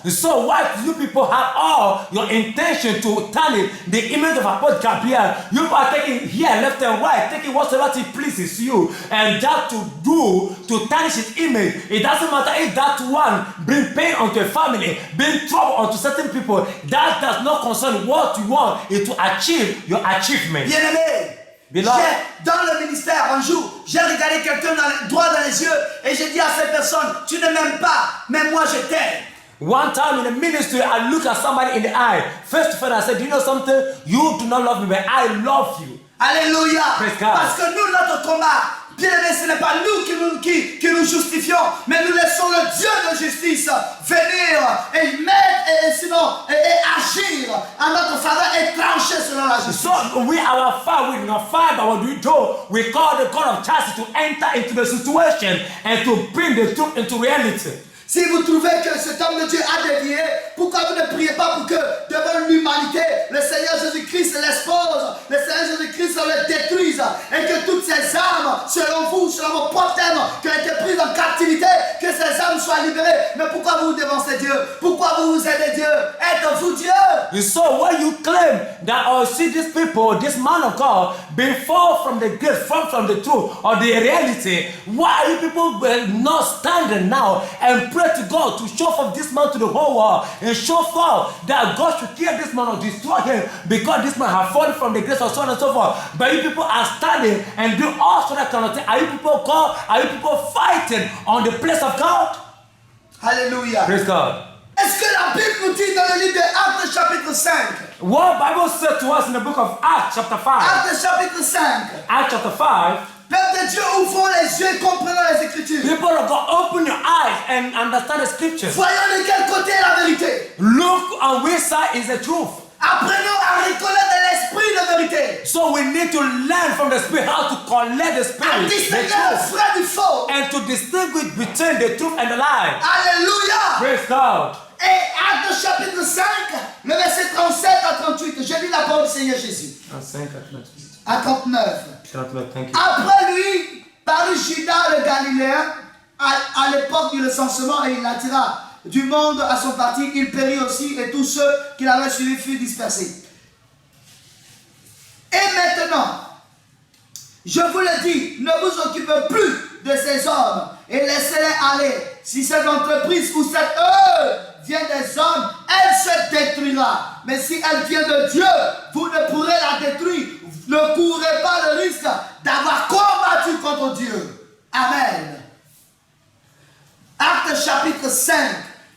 So why do you people have all your intention to tarnish the image of Apostle Gabriel? You are taking here left and right, taking whatsoever pleases you, and that to do to tarnish his image. It doesn't matter if that one bring pain onto a family, bring trouble onto certain people. That does not concern what you want is to achieve your achievement. Bien-aimé, dans le ministère, un jour, j'ai regardé quelqu'un droit dans les yeux et j'ai dit à cette personne, tu ne m'aimes pas, mais moi je t'aime. One time in the ministry, I looked at somebody in the eye. Face to face, I said, you know something? You do not love me, but I love you. Alléluia. Parce que nous, notre combat, bien-aimé, ce n'est pas nous qui nous justifions, mais nous laissons le Dieu de justice venir et mettre et agir en notre faveur et trancher selon la justice. So we our fight, we not fight, but what we do, we call the God of justice to enter into the situation and to bring the truth into reality. Si vous trouvez que cet homme de Dieu a dévié, pourquoi vous ne priez pas pour que devant l'humanité, le Seigneur Jésus-Christ l'expose, le Seigneur Jésus-Christ le détruise et que toutes ces âmes, selon vous, selon vos propres thèmes, qui ont été prises en captivité, que ces âmes soient libérées. Mais pourquoi vous dévancez Dieu? Pourquoi vous vous aidez Dieu? Êtes-vous Dieu? And so when you claim that or see these people, this man of God, being fall from the grace, from the truth or the reality, why are you people not standing now and pray to God to show forth this man to the whole world and show forth that God should kill this man or destroy him because this man has fallen from the grace or so on and so forth. But you people are standing and do all sort of kind of thing. Are you people fighting on the place of God? Hallelujah. Praise God. Est-ce que la Bible nous dit dans le livre de Actes chapitre 5? What Bible said to us in the book of Acts chapter 5. Actes chapitre 5. Acts chapter 5. Père de Dieu, ouvrons les yeux et comprenons les Écritures. People of God, open your eyes and understand the scriptures. Voyons de quel côté est la vérité. Look on which side is the truth. Apprenons à reconnaître l'esprit de vérité. So we need to learn from the Spirit how to collect the Spirit, À distinguer le vrai du faux. and to distinguish between the truth and the lie. Alléluia. Praise God. Et Actes chapitre 5, le verset 37 à 38. Je lis la parole du Seigneur Jésus. À 39. Après lui, parut Judas le Galiléen à l'époque du recensement et il attira du monde à son parti. Il périt aussi et tous ceux qui l'avaient suivi furent dispersés. Et maintenant, je vous le dis, ne vous occupez plus de ces hommes et laissez-les aller. Si cette entreprise ou cette œuvre vient des hommes, elle se détruira. Mais si elle vient de Dieu, vous ne pourrez la détruire. Ne courez pas le risque d'avoir combattu contre Dieu. Amen. Actes chapitre 5,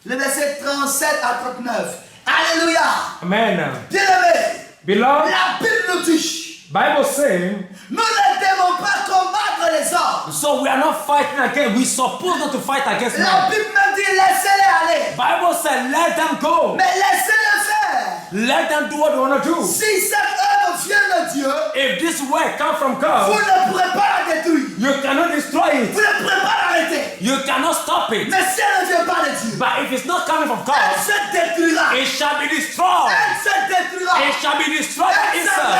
le verset 37 à 39. Alléluia. Amen. Bien-aimé, Beloved, la Bible nous dit, Bible saying, nous ne devons pas combattre les hommes. so we are not fighting against. We supposed not to fight against La men. Bible me dit, laissez-les aller. Bible said, let them go. Mais laissez-les faire. Let them do what they want to do. Si cette œuvre vient de Dieu, If this word comes from vous God, ne pourrez pas la détruire. you cannot destroy it. Vous ne pourrez pas l'arrêter. You cannot stop it. Mais si elle ne vient pas de Dieu, But if it's not coming from elle God, se détruira. it shall be destroyed. Elle se détruira. It shall be destroyed by itself.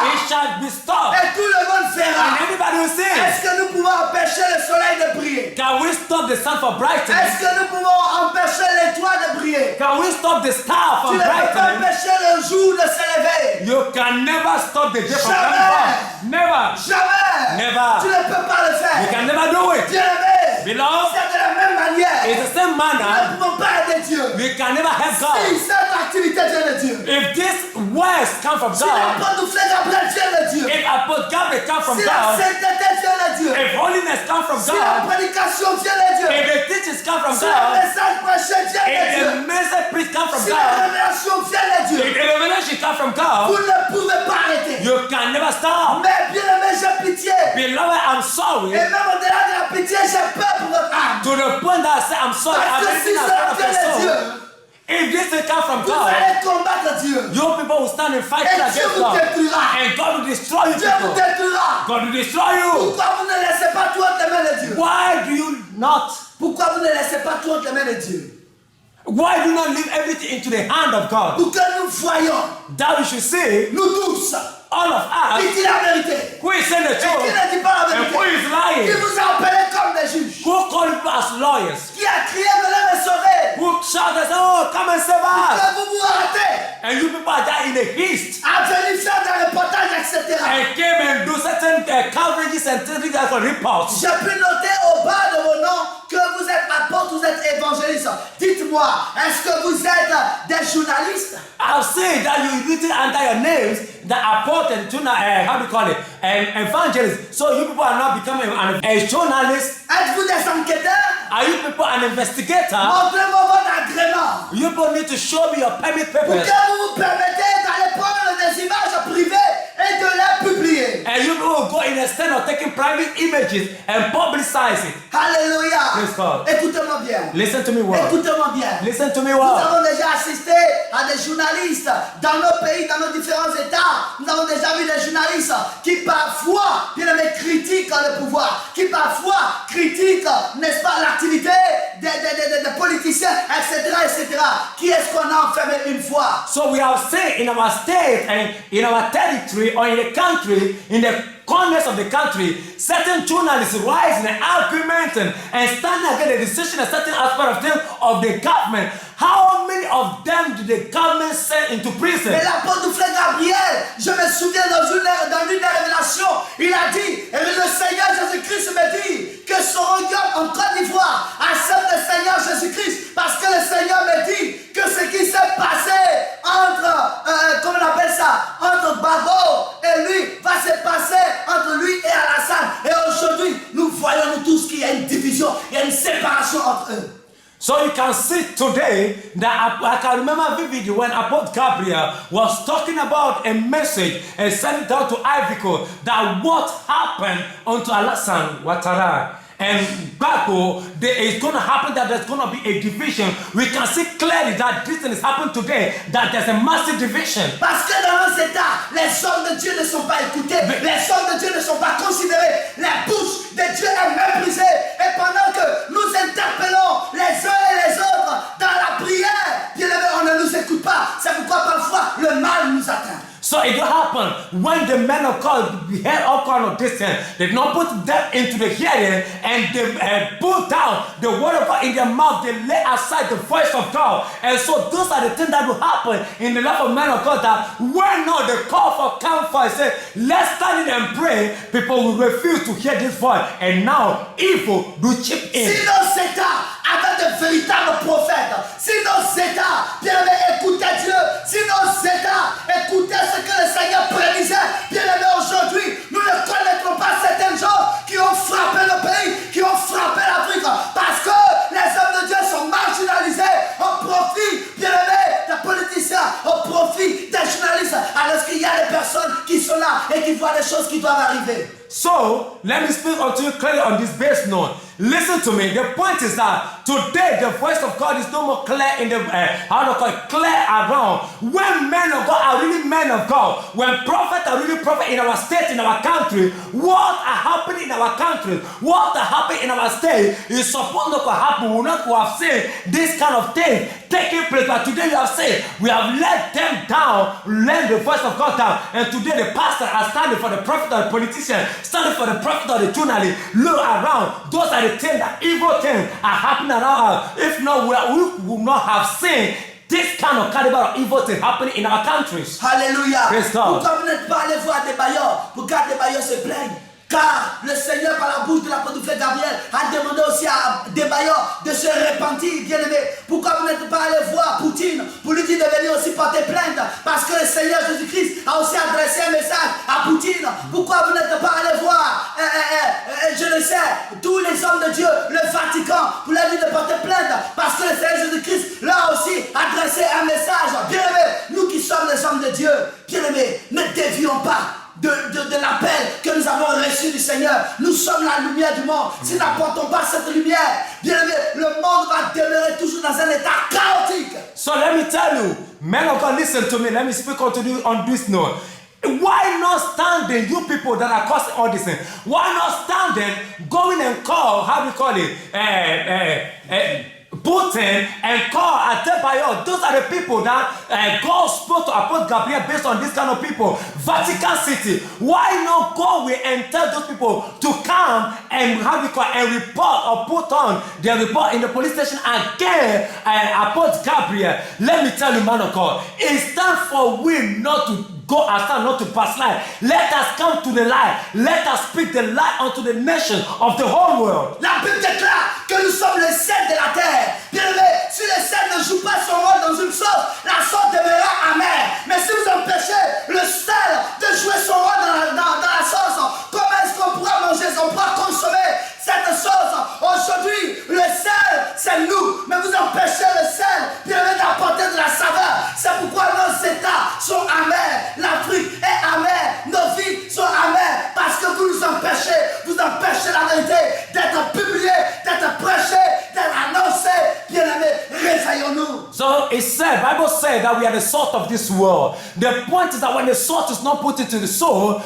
It shall be stopped. Et tout le monde verra. And everybody will see. Est-ce que nous pouvons empêcher le soleil de briller? Can we stop the sun from brightening? Est-ce que nous pouvons empêcher l'étoile de briller? Can we stop the star Tu from ne peux pas brightening? empêcher le jour de se lever. You can never stop the day from Jamais. coming up. Never. Jamais. Never. Tu ne peux pas le faire. You can never do it. Bien-aimé, Beloved, c'est de la même manière, It's the same nous manner ne pouvons pas aider Dieu. we can never help Si God. cette activité vient de Dieu, If this words come from si God, l'apôtre frère Gabriel vient de Dieu, if Apostle Gabriel come from si la God, sainteté vient de Dieu, if holiness come from si la God, prédication vient de Dieu, if the teachings come from si le God, message prêché vient de if Dieu, the message preached come from si la God, révélation vient de Dieu, if the revelation come from God, vous ne pouvez pas arrêter. you can never stop. Mais bien aimé, j'ai pitié. Beloved, I'm sorry. Et même au-delà de la pitié, j'ai peur pour votre âme. To the point that I say, I'm sorry. Parce I'm que si anything cela out of vient your de soul. Dieu, If this thing come from vous God, allez combattre Dieu. you people will stand and fight Et against Dieu vous God. détruira. And God will destroy you Dieu vous people. détruira. God will destroy you. Pourquoi vous ne laissez pas tout entre les mains de Dieu? Why do you not? Pourquoi vous ne laissez pas tout entre les mains de Dieu? Why do you not leave everything into the hand of God? Pour que nous voyons, That we should say, nous tous, all of qui us, dit la vérité who is saying the et qui truth, ne dit pas la and who vérité, is qui lying, vous a appelé comme des juges, who call you as lawyers, qui a crié venez me sauver, who shout and say, oh, come and save us. que vous vous arrêtez, And you people are there in a haste. à venir faire des reportages, etc. And came and do certain coverages and things like reports. J'ai pu noter au bas de vos noms que vous êtes apôtres, vous êtes évangélistes. Dites-moi, est-ce que vous êtes des journalistes? I've seen that you written under your names the apostle and how do you call it, evangelist. So you people are now becoming a journalist. Êtes-vous des enquêteurs? Are you people an investigator? Montrez-moi votre agrément. You people need to show me your permit Pour que papers. vous vous permettez d'aller prendre des images privées et de les publier. And you people will go in instead of taking private images and publicize it. Alléluia. Praise God. Écoutez-moi bien. Listen to me well. Écoutez-moi bien. Listen to me Nous well. avons déjà assisté à des journalistes dans nos pays, dans nos différents États. Nous avons déjà vu des journalistes qui parfois, bien aimé, critiquent le pouvoir, qui parfois critiquent, n'est-ce pas, l'activité des politiciens, etc., etc. Qui est-ce qu'on a enfermé une fois? So we have seen in our state and in our territory or in the country, in the corners of the country, certain journalists rise in an argument and stand against the decision of certain aspect of them of the government. How many of them did the government send into prison? Mais l'apôtre frère Gabriel, je me souviens dans une des révélations, il a dit, et le Seigneur Jésus-Christ me dit que son royaume en Côte d'Ivoire accepte le Seigneur Jésus-Christ parce que le Seigneur me dit que ce qui s'est passé entre, comment on appelle ça, entre Babo et lui va se passer entre lui et Alassane. Et aujourd'hui, nous voyons nous tous qu'il y a une division, il y a une séparation entre eux. So you can see today that I can remember vividly when Apostle Gabriel was talking about a message and sent it out to Ivory Coast that what happened unto Alassane Ouattara and Gbagbo, there is going to happen that there's going to be a division. We can see clearly that this thing is happening today, that there's a massive division. Parce que dans nos États, les hommes de Dieu ne sont pas écoutés, les hommes de Dieu ne sont pas considérés, la bouche de Dieu est méprisée. Et pendant que nous interpellons les uns et les autres dans la prière, bien aimé, on ne nous écoute pas. C'est pourquoi parfois le mal nous atteint. So it will happen when the men of God heard all kind of this thing. They did not put them into the hearing and they put down the word of God in their mouth. They lay aside the voice of God. And so those are the things that will happen in the life of men of God, that when not the call for comfort say, let's stand in and pray, people will refuse to hear this voice. And now evil do chip in. Si nos États avaient de véritables prophètes, si nos États, bien aimé, écoutaient Dieu, si nos États écoutaient ce que le Seigneur prédisait, bien aimé, aujourd'hui, nous ne connaîtrons pas certaines choses qui ont frappé le pays, qui ont frappé l'Afrique, parce que les hommes de Dieu sont marginalisés au profit, bien aimé, des politiciens, au profit des journalistes, alors qu'il y a des personnes qui sont là et qui voient des choses qui doivent arriver. So, let me speak unto you clearly on this base note. Listen to me. The point is that today the voice of God is no more clear in the, clear around. When men of God are really men of God, when prophets are really prophets in our state, in our country, what are happening in our country, what are happening in our state is supposed to happen. We will not have seen this kind of thing taking place. But today you have said, we have let them down, let the voice of God down. And today the pastor are standing for the prophet or the politician, standing for the prophet or the journalist. Look around. Those are the things, that evil things are happening around us. If not, we would not have seen this kind of caliber of evil things happening in our countries. Alléluia. Praise God. Pourquoi vous n'êtes pas allé voir des bailleurs? Pourquoi des bailleurs se plaignent? Car le Seigneur, par la bouche de l'apôtre Gabriel, a demandé aussi à Debayor de se repentir, bien-aimé. Pourquoi vous n'êtes pas allé voir Poutine pour lui dire de venir aussi porter plainte? Parce que le Seigneur Jésus-Christ a aussi adressé un message à Poutine. Pourquoi vous n'êtes pas allé voir, je le sais, tous les hommes de Dieu, le Vatican, pour leur dire de porter plainte? Parce que le Seigneur Jésus-Christ leur a aussi adressé un message. Bien-aimé, nous qui sommes les hommes de Dieu, bien-aimé, ne dévions pas de l'appel que nous avons reçu du Seigneur. Nous sommes la lumière du monde. Si nous n'apportons pas cette lumière, bien aimé, le monde va demeurer toujours dans un état chaotique. So let me tell you, men of God, listen to me. Let me speak unto you on this note. Why not standing, you people that are causing all this thing? Why not standing, going and call, how do you call it? Putin and call Adebayo. Those are the people that God spoke to Apostle Gabriel based on this kind of people. Vatican City. Why not go away and tell those people to come and and report or put on their report in the police station again? Apostle Gabriel. Let me tell you, man of God, it's time for we not to go aside, not to pass line. Let us come to the light. Let us speak the light unto the nation of the whole world. La Bible déclare que nous sommes le sel de la terre. Bien aimé, si le sel ne joue pas son rôle dans une sauce, la sauce demeurera amère. Mais si vous empêchez le sel de jouer son rôle dans la sauce, comment est-ce qu'on pourra manger, on pourra consommer cette sauce? Aujourd'hui, le sel, c'est nous. Mais vous empêchez le sel, bien aimé, d'apporter de la saveur. C'est pourquoi nos états sont amers. L'Afrique est amère. Nos vies sont amères. Parce que vous nous empêchez la vérité d'être publiée, d'être prêchée, d'être annoncée. Bien aimé, réveillons-nous. So it said, Bible said that we are the salt of this world. The point is that when the salt is not put into the soul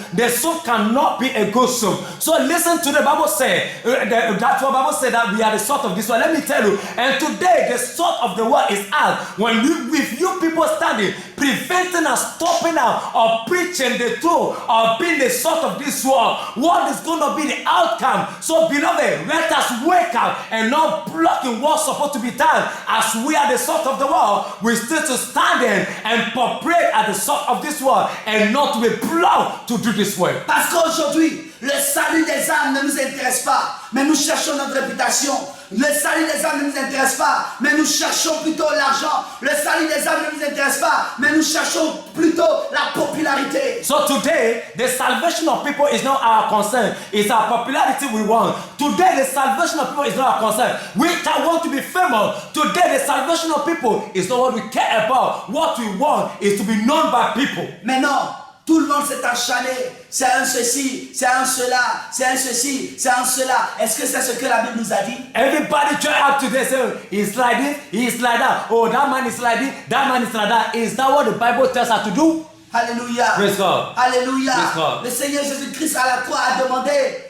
cannot be a good soup. So listen to the Bible say, that's what Bible said, that we are the salt of this world. Let me tell you, and today the salt of the world is out. When with you people standing, preventing and stopping out or preaching the truth or being the salt of this world, what is going to be the outcome? So beloved, let us wake up and not blocking what's supposed to be done. As we are the salt of the world, we still to stand in and operate as the salt of this world and not to be blocked to do this work. Parce qu'aujourd'hui, le salut des âmes ne nous intéresse pas, mais nous cherchons notre réputation. Le salut des âmes ne nous intéresse pas, mais nous cherchons plutôt l'argent. Le salut des âmes ne nous intéresse pas, mais nous cherchons plutôt la popularité. So today, the salvation of people is not our concern. It's our popularity we want. Today, the salvation of people is not our concern. We want to be famous. Today, the salvation of people is not what we care about. What we want is to be known by people. Mais non, tout le monde s'est acharné. C'est un ceci, c'est un cela, c'est un ceci, c'est un cela. Est-ce que c'est ce que la Bible nous a dit? Everybody join up today say, he's like this, he's like that. Oh, that man is like this, that man is like that. Is that what the Bible tells us to do? Alléluia. Praise God. Alléluia. Praise God. Le Seigneur Jésus-Christ à la croix a demandé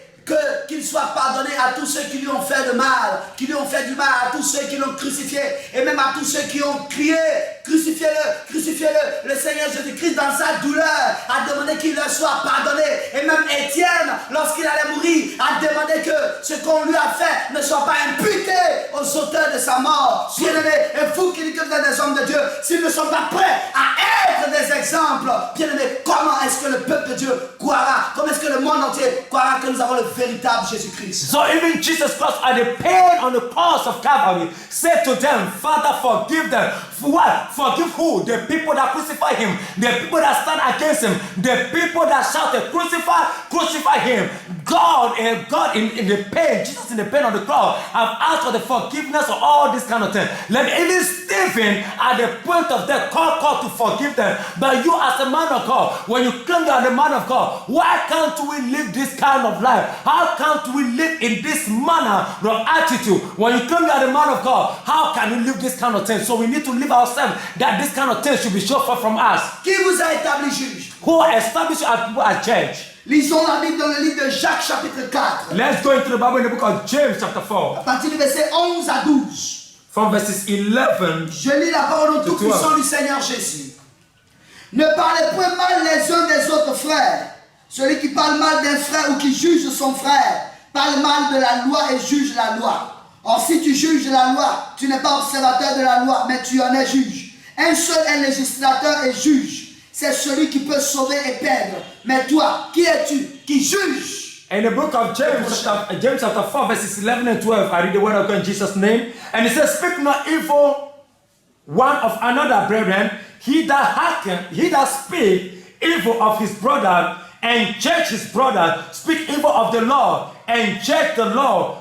qu'il soit pardonné à tous ceux qui lui ont fait le mal, qui lui ont fait du mal, à tous ceux qui l'ont crucifié, et même à tous ceux qui ont crié, crucifiez-le, crucifiez-le. Le Seigneur Jésus-Christ, dans sa douleur, a demandé qu'il leur soit pardonné. Et même Étienne, lorsqu'il allait mourir, a demandé que ce qu'on lui a fait ne soit pas imputé aux auteurs de sa mort. Bien-aimés, et vous qui dites que vous êtes des hommes de Dieu, s'ils ne sont pas prêts à être des exemples, bien-aimés, comment est-ce que le peuple de Dieu croira? Comment est-ce que le monde entier croira que nous avons le véritable Jésus-Christ? So even Jesus Christ at the pain on the cross of Calvary said to them, Father, forgive them. For what? Forgive who? The people that crucify him, the people that stand against him, the people that shouted, crucify, crucify him. God in the pain, Jesus in the pain on the cross, have asked for the forgiveness of all this kind of thing. Let me, even Stephen at the point of death called to forgive them. But you as a man of God, when you claim you are the man of God, why can't we live this kind of life? How can't we live in this manner of attitude? When you claim you are the man of God, how can we live this kind of thing? So we need to live ourselves that this kind of thing should be shown forth from us. Qui vous a établi juge? Who established our people as judge? Lisons la Bible dans le livre de Jacques chapitre 4. Let's go into the Bible in the book of James chapter 4. À partir du verset 11 à 12. From verses 11. Je lis la parole au tout-puissant du Seigneur Jésus. Ne parlez point mal les uns des autres frères. Celui qui parle mal d'un frère ou qui juge son frère parle mal de la loi et juge la loi. Or si tu juges la loi, tu n'es pas observateur de la loi, mais tu en es juge. Un seul est législateur et juge. C'est celui qui peut sauver et perdre. Mais toi, qui es-tu qui juge? In the book of James, James chapter 4, verses 11 and 12, I read the word of God in Jesus' name. And it says, speak not evil one of another, brethren. He that speak evil of his brother and judge his brother, speak evil of the law and judge the law.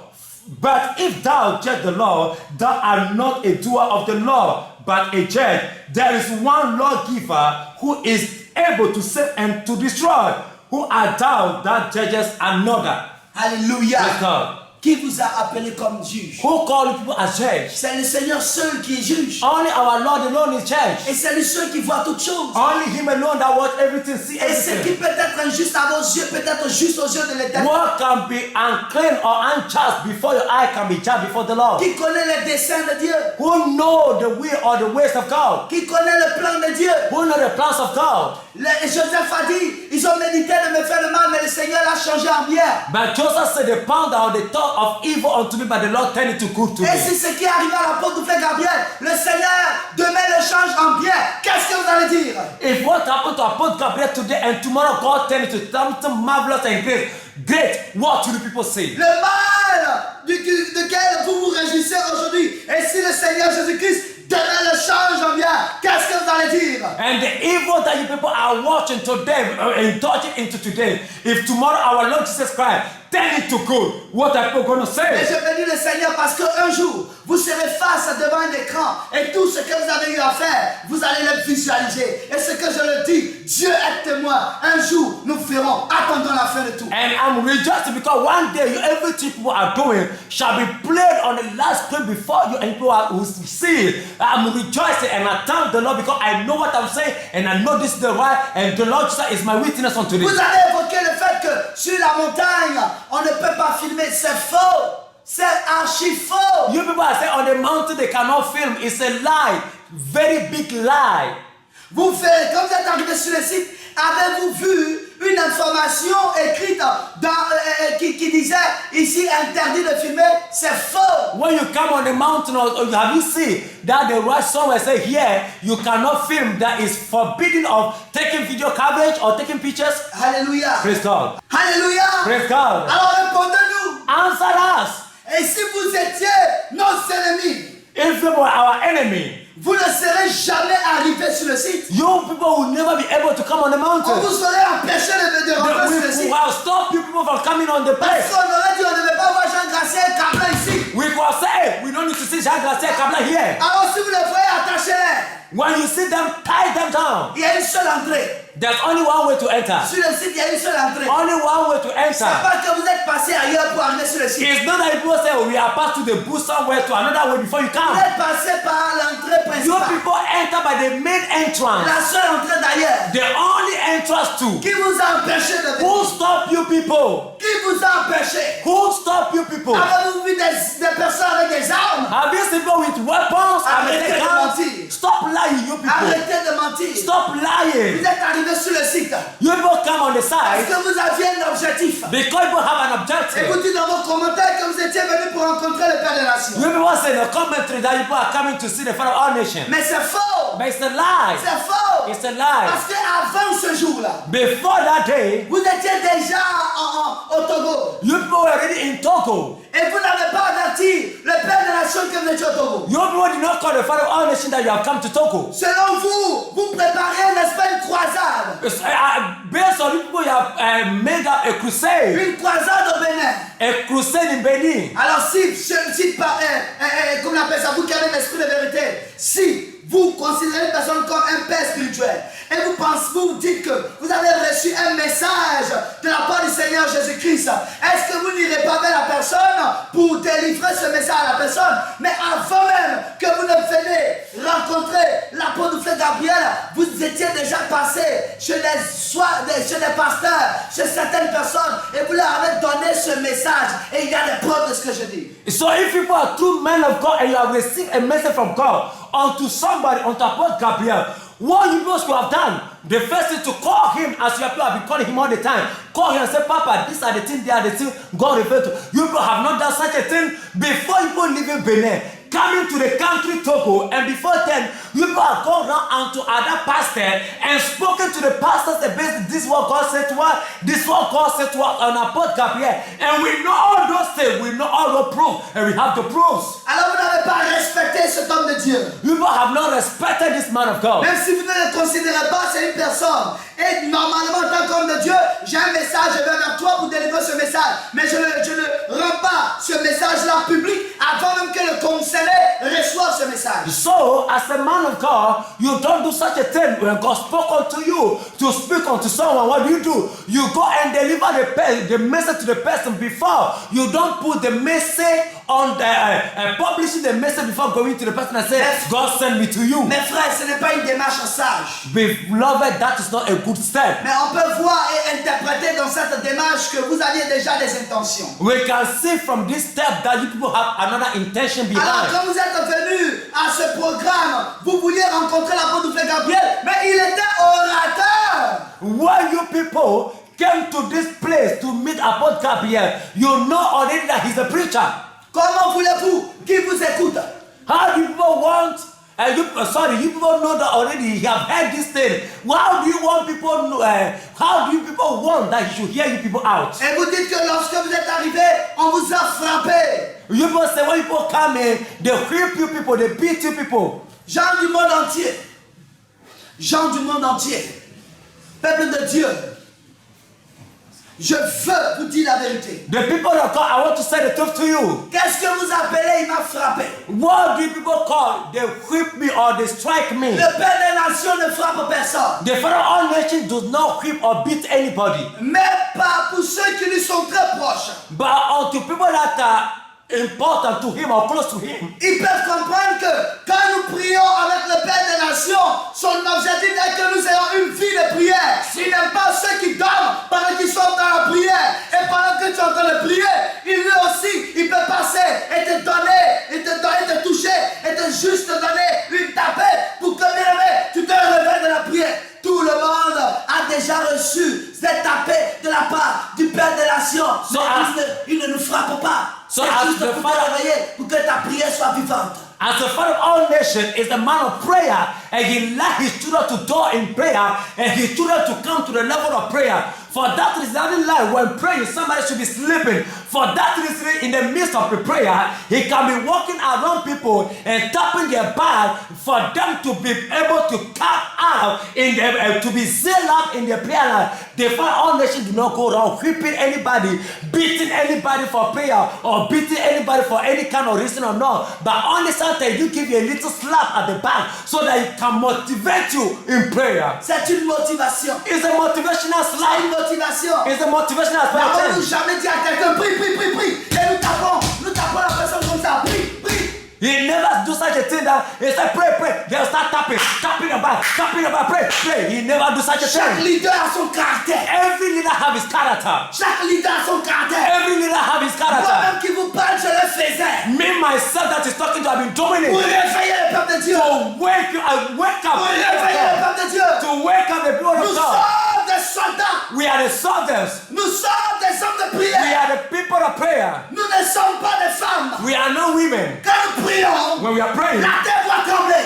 But if thou judge the law, thou art not a doer of the law, but a judge. There is one lawgiver who is able to save and to destroy. Who art thou that judges another? Alléluia. Praise God. Qui vous a appelé comme juge? Who called people as judge? C'est le Seigneur seul qui est juge. Only our Lord alone is judge. Et c'est lui seul qui voit toutes choses. Only Him alone that watch everything, see Et ce qui everything. peut être injuste à vos yeux, peut être juste aux yeux de l'Éternel. What can be unclean or unjust before your eye can be judged before the Lord. Qui connaît les desseins de Dieu? Who know the will or the ways of God? Qui connaît le plan de Dieu? Who know the plans of God? Joseph a dit, ils ont médité de me faire le mal, mais le Seigneur l'a changé en bien. But Joseph said, they found out the thought of evil unto me, but the Lord turned it to good to Et me. c'est ce qui est arrivé à l'apôtre du frère Gabriel. Le Seigneur demain le change en bien. Qu'est-ce que vous allez dire? If what happened to Apostle Gabriel today and tomorrow God turned it to something marvelous and great, what will the people say? Le mal duquel vous vous réjouissez aujourd'hui. Et si le Seigneur Jésus-Christ demain le change en bien, qu'est-ce que vous allez dire? And the evil that you people are watching today and touching into today, if tomorrow our Lord Jesus Christ turn it to good, what are people going to Et say? je bénis le Seigneur parce qu'un jour, vous serez face devant un écran et tout ce que vous avez eu à faire, vous allez le visualiser. Et ce que je le dis, Dieu est témoin. Un jour, nous ferons. Attendons la fin de tout. And I'm rejoicing because one day everything people are doing shall be played on the last screen before you and people will see it. I'm rejoicing and I thank the Lord because I know what I'm saying and I know this is the right and the Lord Jesus is my witness unto Vous this. avez évoqué le fait que sur la montagne, on ne peut pas filmer. C'est faux. C'est archi faux. You people are saying on the mountain they cannot film. It's a lie. Very big lie. Vous faites, comme vous êtes arrivé sur le site, avez-vous vu une information écrite qui disait ici interdit de filmer? C'est faux. When you come on the mountain, or have you seen that the right somewhere say here you cannot film? That is forbidden of taking video coverage or taking pictures. Alléluia. Praise God. Alléluia. Praise God. Alors répondez-nous. Answer us. Et si vous étiez nos ennemis, If you were our enemy, vous ne serez jamais arrivés sur le site. you people will never be able to come on the On mountain. vous aurait empêché de rentrer sur le We site. will stop you people from coming on the Parce place. qu'on aurait dit on ne veut pas voir Jean Gracien et Kabla ici. We could say we don't need to see Jacques Garcia Kabla here. Alors si vous les voyez, attachez-les. When you see them, tie them down. Il y a une seule entrée. There's only one way to enter. Sur le site, il y a une seule entrée. Only one way to C'est enter. pas que vous êtes passé ailleurs pour arriver sur le site. It's not that people say we are passed to the bush somewhere to another way before you Vous come. êtes passé par l'entrée Your principale. people enter by the main entrance. La seule entrée d'ailleurs. The only entrance to. Qui vous a empêché de venir? Who stop you people? Qui vous a empêché? Who stop you people? Avez-vous vu des personnes avec des armes? Have you seen people with weapons? Arrêtez de mentir. Stop lying, you people. Arrêtez de mentir. Stop Vous lying. êtes arrivé sur le site You people come on the parce side que vous aviez un objectif. because you have an Et objective. vous dites dans vos commentaires que vous étiez venu pour rencontrer le Père des Nations. You people say in the commentary that you people are coming to see the Father of all nations. Mais c'est faux. But it's a lie. C'est faux. It's a lie. Parce qu'avant ce jour-là, Before that day, vous étiez déjà au Togo. you people were already in Togo. Et vous n'avez pas averti le Père des Nations que vous étiez au Togo. You people did not call the Father of all nations that you have come to Togo. Selon vous, vous préparez, n'est-ce pas, une croisade. Based on you people, you have made up a crusade. Une croisade au Bénin. A crusade in Benin. Alors comment on appelle ça, vous qui avez l'esprit de vérité, si vous considérez une personne comme un père spirituel et vous dites que vous avez reçu un message de la part du Seigneur Jésus-Christ, est-ce que vous n'irez pas vers la personne pour délivrer ce message à la personne? Mais avant même que vous ne venez rencontrer l'apôtre du frère Gabriel, vous étiez déjà passé chez des pasteurs, chez certaines personnes et vous leur avez donné ce message et il y a des preuves de ce que je dis. So if people are true men of God and you have received a message from God unto somebody, unto Apostle Gabriel, what you supposed to have done? The first thing to call him, as you have been calling him all the time. Call him and say, Papa, these are the things, they are the things God referred to. You have not done such a thing before you go leave Benin. coming to the country Togo, and before then, you people have gone around to other pastors and spoken to the pastors about this what God said to us, this what God said to us on our podcast here. And we know all those things, we know all the proof, and we have the proofs. Alors vous n'avez pas respecté cet homme de Dieu. You people have not respected this man of God. Même si vous ne le considérez pas, c'est une personne. Et normalement, en tant qu'homme de Dieu, j'ai un message, je vais vers toi pour délivrer ce message. Mais je ne rends pas ce message-là public avant même que le conseiller reçoive ce message. So, as a man of God, you don't do such a thing. When God spoke unto you to speak unto someone, what do? You go and deliver the message to the person before. You don't put the message on the publishing the message before going to the person and say, God sent me to you. Mes frères, ce n'est pas une démarche sage. Beloved, that is not a good step. Mais on peut voir et interpréter dans cette démarche que vous aviez déjà des intentions. We can see from this step that you people have another intention Alors behind. quand vous êtes venus à ce programme, vous vouliez rencontrer l'apôtre Frère Gabriel, mais il était orateur. When you people came to this place to meet Apostle Gabriel, you know already that he's a preacher. Comment voulez-vous qu'il vous écoute? How do you people want? You people know that already. You have heard this thing. How do you want people? How do you people want that he should hear you people out? Et vous dites que lorsque vous êtes arrivés, on vous a frappé. You people say when people come in, they whip you people, they beat you people. Gens du monde entier. Gens du monde entier. Peuple de Dieu. Je veux vous dire la vérité. The people of God, I want to say the truth to you. Qu'est-ce que vous appelez, il m'a frappé? What do people call? They whip me or they strike me. Le Père des Nations ne frappe personne. The Father of all nations does not whip or beat anybody. Même pas pour ceux qui lui sont très proches. But unto people that are important to him or close to him, Ils peuvent comprendre que quand nous prions avec le Père des Nations, son objectif est que nous ayons une vie de prière. Il n'aime pas ceux qui dorment pendant qu'ils sont dans la prière. Et pendant que tu es en train de prier, lui aussi, il peut passer et te donner, te toucher, et te juste donner une tapette pour que tu te réveilles de la prière. Tout le monde a déjà reçu cette tapette de la part du Père des Nations. Mais il ne nous frappe pas. So C'est as juste the pour te Father- réveiller, pour que ta prière soit vivante. as the Father of all nations is a man of prayer, and he led his children to go in prayer, and his children to come to the level of prayer. For that reason, I didn't lie. When praying, somebody should be sleeping. For that reason, in the midst of the prayer, he can be walking around people and tapping their back for them to be able to come out in the, to be zealous up in their prayer life. The Father of all nations do not go around whipping anybody, beating anybody for prayer, or beating anybody for any kind of reason or not. But only sometimes you give you a little slap at the back so that it can motivate you in prayer. C'est une motivation. It's a motivational C'est une slap. motivation. It's a motivational N'avons-nous slap. jamais dit à quelqu'un, prie, prie, prie, prie. Et nous tapons la personne comme ça, prie, prie. He never do such a thing that he said pray, pray. They'll start tapping about, pray, pray. He never do such a Chaque thing. leader a son caractère. Every leader have his character. Chaque leader a son caractère. Every leader have his character. Moi-même qui vous parle, je le faisais. Me myself that is talking to have been doing Pour it. réveiller le peuple de Dieu. To wake you and wake up. Pour réveiller le peuple de Dieu. To wake up the people Nous of God. sommes des soldats. We are the soldiers. Nous sommes des hommes de We prière. are the people of prayer. Nous ne sommes pas des femmes. We are not women. Quand nous prions, When we are praying, la terre doit trembler.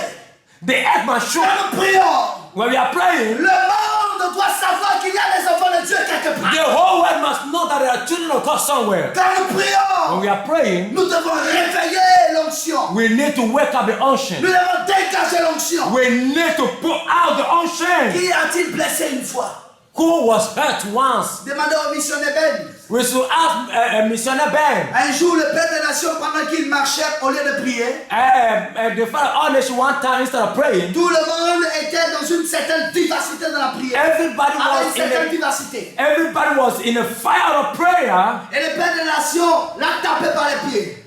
the earth must shook. Quand nous prions, When we are praying, le monde doit savoir qu'il y a des enfants de Dieu quelque part. the whole world must know that there are children of God somewhere. Quand nous When prions, we are praying, nous devons réveiller l'onction. we need to wake up the Nous unction. devons dégager l'onction. We need to put out the unction. Qui a-t-il blessé une fois? Who was hurt once? Demandez au missionnaire Ben. We should ask Missionnaire Ben. Un jour, le Père des Nations, pendant qu'il marchait, au lieu de prier, The Father of all nations one time instead of praying, tout le monde était dans une certaine vivacité dans la prière. everybody Avec was une certaine in vivacité. everybody was in a fire of prayer. Et le Père des Nations l'a tapé par les pieds.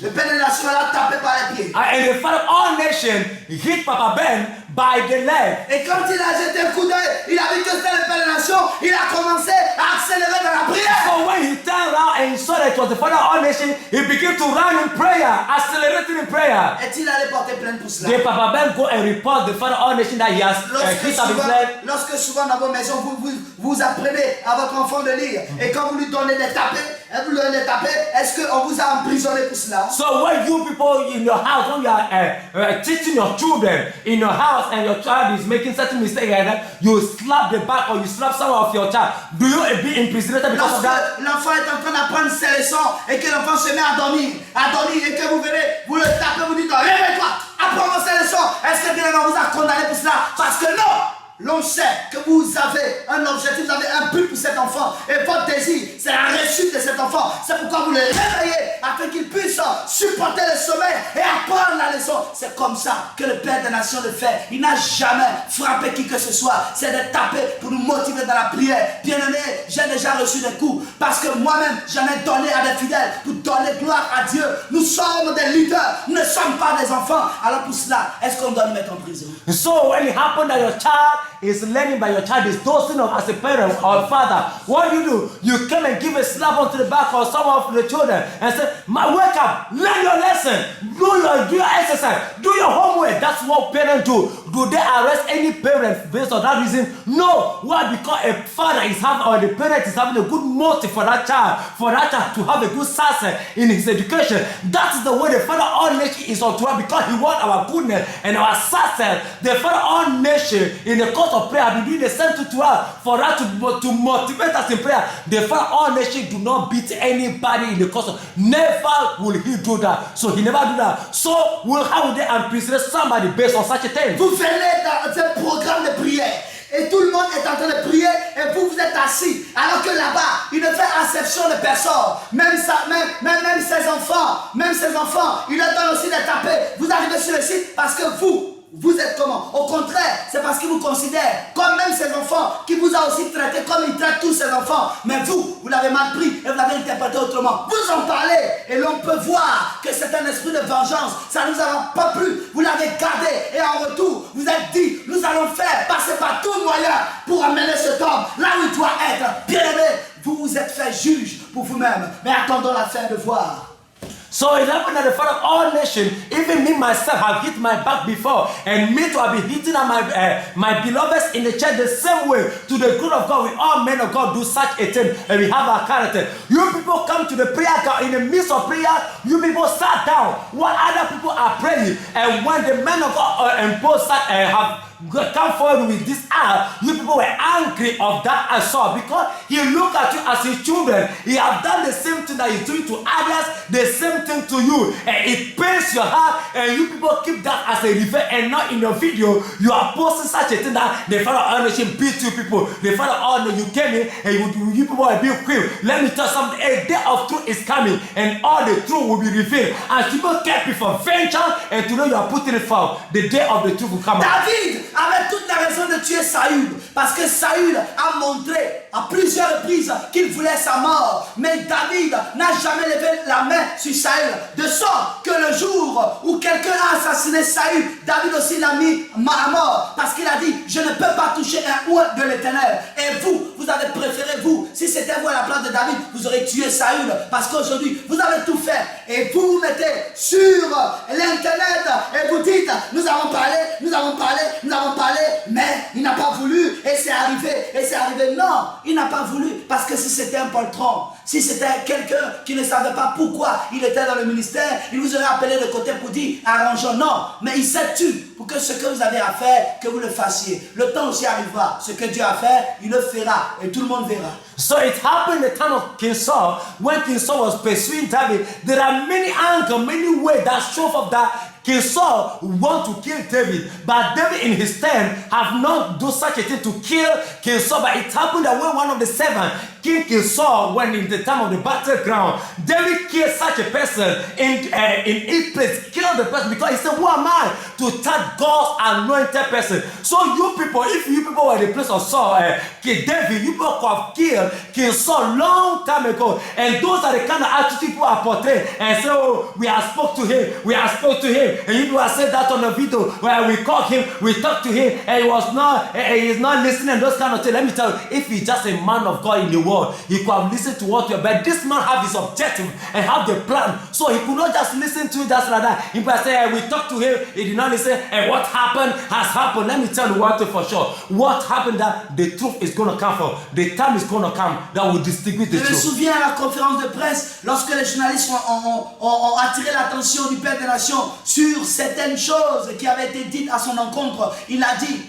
Le Père des Nations l'a tapé par les pieds. And the Father of all nations hit Papa Ben by the leg. Et quand il a jeté un coup d'œil, il a vu que c'était le Père des Nations. Il a commencé à accélérer dans la prière. So when he turned around and he saw that it was the Father of all nations, he began to run in prayer, accelerating in prayer. Est-il allé porter plainte pour cela? Did Papa Ben go and report the Father of all nations that he has hit up his leg? Lorsque souvent dans vos maisons, vous apprenez à votre enfant de lire, et quand vous lui donnez des tapés, et vous le tapez, est-ce qu'on vous a emprisonné pour cela? So when you people in your house, when you are teaching your children in your house and your child is making certain mistakes like that, you slap the back or you slap someone of your child, do you be imprisoned because of that? Lorsque l'enfant est en train d'apprendre ses leçons et que l'enfant se met à dormir et que vous venez, vous le tapez, vous dites réveille-toi, apprends ses leçons. Est-ce que bien on vous a condamné pour cela? Parce que non! L'on sait que vous avez un objectif, vous avez un but pour cet enfant. Et votre désir, c'est la réussite de cet enfant. C'est pourquoi vous le réveillez afin qu'il puisse supporter le sommeil et apprendre la leçon. C'est comme ça que le Père des Nations le fait. Il n'a jamais frappé qui que ce soit. C'est de taper pour nous motiver dans la prière. Bien-aimé, j'ai déjà reçu des coups parce que moi-même, j'en ai donné à des fidèles pour donner gloire à Dieu. Nous sommes des leaders. Nous ne sommes pas des enfants. Alors pour cela, est-ce qu'on doit nous mettre en prison? So when it happened that your child is learning by your child is dosing of as a parent or father, what do? You come and give a slap onto the back of some of the children and say, wake up, learn your lesson, do your exercise, do your homework. That's what parents do. Do they arrest any parent based on that reason? No. Why? Because a father is having, or the parent is having a good motive for that child to have a good success in his education. That's the way the Father all nation is unto us, because he wants our goodness and our success. The Father all nation in the course of prayer have been doing the same thing to us for us to motivate us in prayer. The Father all nation do not beat anybody in the course of, never will he do that. So he never do that. So how would they imprison somebody based on such a thing? Vous venez dans un programme de prière et tout le monde est en train de prier et vous êtes assis alors que là-bas il ne fait exception de personne, même ses enfants il leur donne aussi des tapés. Vous arrivez sur le site parce que vous êtes comment? Au contraire, c'est parce qu'il vous considère comme même ses enfants, qui vous a aussi traité comme il traite tous ses enfants. Mais vous l'avez mal pris et vous l'avez interprété autrement. Vous en parlez et l'on peut voir que c'est un esprit de vengeance. Ça ne nous a pas plu. Vous l'avez gardé et en retour, vous êtes dit, nous allons faire passer par tout moyen pour amener cet homme là où il doit être. Bien aimé, vous vous êtes fait juge pour vous-même. Mais attendons la fin de voir. So it happened that the Father of all nations, even me myself, have hit my back before, and me to have been hitting at my beloveds in the church the same way. To the good of God, we all men of God do such a thing, and we have our character. You people come to the prayer car in the midst of prayer. You people sat down while other people are praying, and when the men of God and Paul have come forward with this act, you people were angry of that assault because he looked at you as his children. He have done the same thing that he's doing to others, the same thing to you, and it pains your heart, and you people keep that as a revenge, and not in your video you are posting such a thing that the Father of all nations beat you people. The Father of all nations, you came in and you people are being quick. Let me tell you something, a day of truth is coming and all the truth will be revealed, and people kept it for vengeance, and today you are putting it forth. The day of the truth will come out. David avait toute la raison de tuer Saül, parce que Saül a montré à plusieurs reprises qu'il voulait sa mort, mais David n'a jamais levé la main sur Saül, de sorte que le jour où quelqu'un a assassiné Saül, David aussi l'a mis à mort, parce qu'il a dit, je ne peux pas toucher un ouïe de l'Éternel. Et vous avez préféré, si c'était vous à la place de David, vous aurez tué Saül, parce qu'aujourd'hui vous avez tout fait, et vous vous mettez sur l'internet et vous dites, nous avons parlé, mais il n'a pas voulu, et c'est arrivé. Non, il n'a pas voulu, parce que si c'était un poltron, si c'était quelqu'un qui ne savait pas pourquoi il était dans le ministère, il vous aurait appelé de côté pour dire, arrangeons. Non, mais il s'est tué pour que ce que vous avez à faire, que vous le fassiez. Le temps aussi arrivera, ce que Dieu a fait, il le fera, et tout le monde verra. So it happened in the time of King Saul, when King Saul was pursuing David. There are many angles, many ways that show up that King Saul want to kill David, but David in his turn have not do such a thing to kill King Saul. But it happened that when one of the servants, King Saul, when in the time of the battleground, David killed such a person in his place, killed the person because he said, who am I to touch God's anointed person? So you people, if you people were in the place of Saul, King David, you people could have killed King Saul long time ago. And those are the kind of attitude people are portraying and say, oh, we have spoke to him. way. And you have said that on a video where we called him, we talked to him, and he is not listening and those kind of things. Let me tell you, if he's just a man of God in the world, he could have listened to what you're. But this man have his objective and have the plan, so he could not just listen to it just like that. He might say, we talked to him, he did not listen, and what happened has happened. Let me tell you one thing for sure. What happened, that the truth is going to come from. The time is going to come that will distinguish the Je me truth. souviens à la conférence de presse, lorsque les journalistes ont attiré l'attention du Père des Nations sur certaines choses qui avaient été dites à son encontre. Il a dit,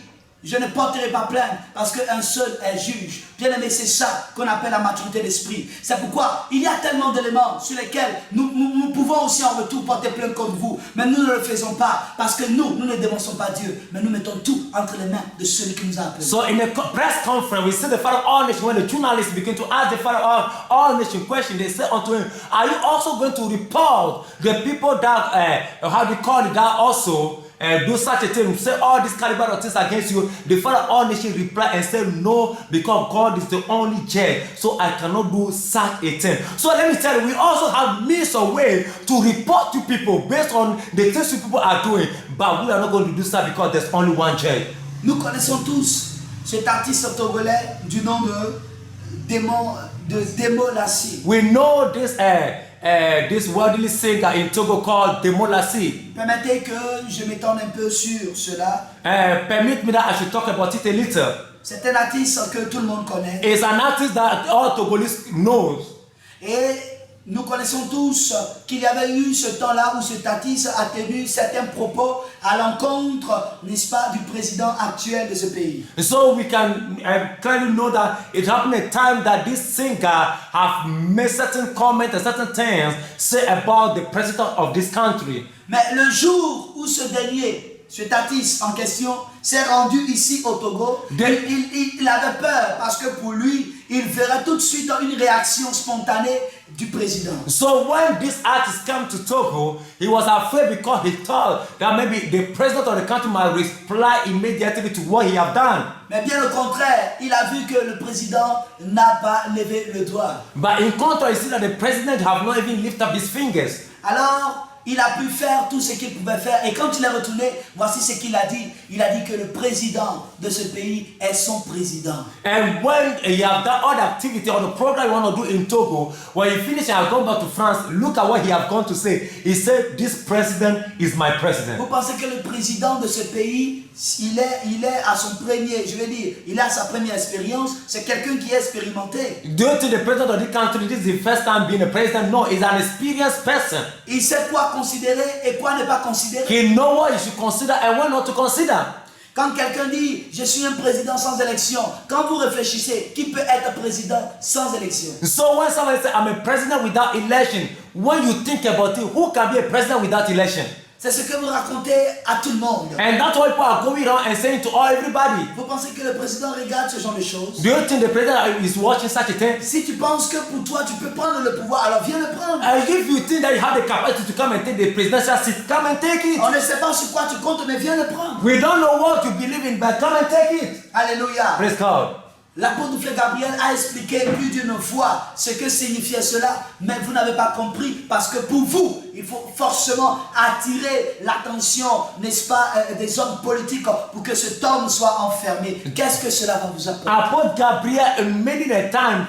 je ne porterai pas plainte parce qu'un seul est juge. Bien aimé, c'est ça qu'on appelle la maturité d'esprit. C'est pourquoi il y a tellement d'éléments sur lesquels nous pouvons aussi en retour porter plainte contre vous. Mais nous ne le faisons pas parce que nous ne dénonçons pas Dieu. Mais nous mettons tout entre les mains de celui qui nous a appelés. So in the press conference, we see the Father of all nations. When the journalists begin to ask the Father of all nations question, they say unto him, are you also going to report the people that, how do you call it, that also do such a thing, say all this caliber of things against you? The Father of all nations replied and said, no, because God is the only judge, so I cannot do such a thing. So let me tell you, we also have means or way to report to people based on the things people are doing, but we are not going to do that because there's only one judge. Nous connaissons tous cet artiste togolais du nom de Demo Lassi. We know this worldly singer in Togo called Demo Lassi. Permettez que je m'étende un peu sur cela. Permit me that I should talk about it a little. C'est un artiste que tout le monde connaît. It's an artist that all Togolese knows. Et nous connaissons tous qu'il y avait eu ce temps-là où cet artiste a tenu certains propos à l'encontre, n'est-ce pas, du président actuel de ce pays. So we can clearly know that it happened a time that this singer have made certain comments and certain things say about the president of this country. Mais le jour où ce dernier, cet artiste en question, s'est rendu ici au Togo, il avait peur parce que pour lui, il verrait tout de suite une réaction spontanée du président. So when this artist came to Togo, he was afraid because he thought that maybe the president of the country might reply immediately to what he have done. Mais bien au contraire, il a vu que le président n'a pas levé le doigt. But in contrast, you see that the president have not even lifted up his fingers. Alors, il a pu faire tout ce qu'il pouvait faire. Et quand il est retourné, voici ce qu'il a dit. Il a dit que le président de ce pays est son président. And when you have that other activity or the program you want to do in Togo, when you finish and have gone back to France, look at what he have gone to say. He said, this president is my president. Vous pensez que le président de ce pays, il est à son premier, je vais dire, il a sa première expérience, c'est quelqu'un qui est expérimenté. Do you think the president of the country, this is the first time being a president? No, he's an experienced person. Il sait quoi considérer et quoi ne pas considérer. He knows what he should consider and what not to consider. Quand quelqu'un dit « je suis un président sans élection », quand vous réfléchissez, qui peut être président sans élection? So when somebody says, I'm a president without election, when you think about it, who can be a president without election? C'est ce que vous racontez à tout le monde. And that's what people are going around and saying to everybody. Vous pensez que le président regarde ce genre de choses? Do you think the president is watching such a thing? Si tu penses que pour toi tu peux prendre le pouvoir, alors viens le prendre. And if you think that you have the capacity to come and take the presidential seat, come and take it. On ne sait pas sur quoi tu comptes, mais viens le prendre. We don't know what you believe in, but come and take it. Alléluia. Praise God. L'apôtre Frère Gabriel a expliqué plus d'une fois ce que signifiait cela, mais vous n'avez pas compris parce que pour vous, il faut forcément attirer l'attention, n'est-ce pas, des hommes politiques pour que cet homme soit enfermé. Qu'est-ce que cela va vous apporter? Apostle Gabriel, many a time,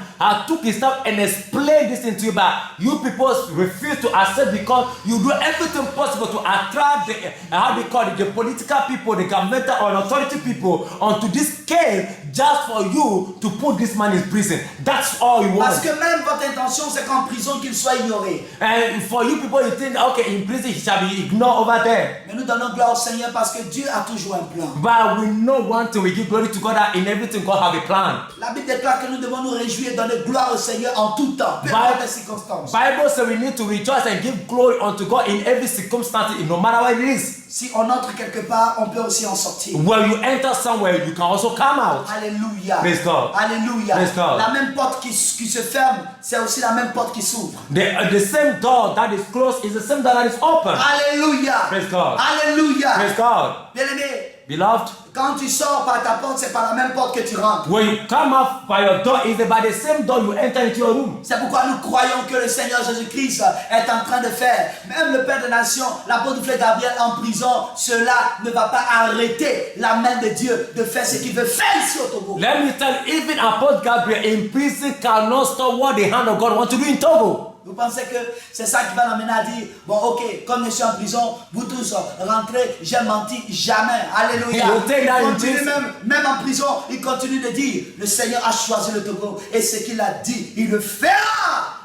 took his stuff and explained this into you, but you people refuse to accept because you do everything possible to attract the, how they call it, the political people, the governmental or authority people onto this scale just for you to put this man in prison. That's all you want. Parce que même votre intention, c'est qu'en prison, qu'il soit ignoré. And for you people, you think, okay, in prison he shall be ignored over there. Mais nous donnons gloire au Seigneur parce que Dieu a toujours un plan. But we know one thing, we give glory to God that in everything God have a plan. La Bible déclare que nous devons nous réjouir et donner gloire au Seigneur en tout temps, peu importe les circonstances. Bible says we need to rejoice and give glory unto God in every circumstance, no matter what it is. Si on entre quelque part, on peut aussi en sortir. When you enter somewhere, you can also come out. Alléluia. Praise God. Alléluia. Praise God. La même porte qui se ferme, c'est aussi la même porte qui s'ouvre. The same door that is closed is the same door that is open. Alléluia. Praise God. Alléluia. Praise God. Bien-aimés, beloved, quand tu sors par ta porte, c'est par la même porte que tu rentres. when you come out by your door, it's by the same door you enter into your room. C'est pourquoi nous croyons que le Seigneur Jésus-Christ est en train de faire. Même le Père des Nations, l'apôtre Gabriel en prison, cela ne va pas arrêter la main de Dieu de faire ce qu'il veut faire ici au Togo. Let me tell you, even Apostle Gabriel in prison cannot stop what the hand of God wants to do in Togo. Vous pensez que c'est ça qui va l'amener à dire, bon ok, comme je suis en prison, vous tous rentrez, j'ai menti, jamais. Alléluia. Il continue même en prison, il continue de dire, le Seigneur a choisi le Togo et ce qu'il a dit, il le fera.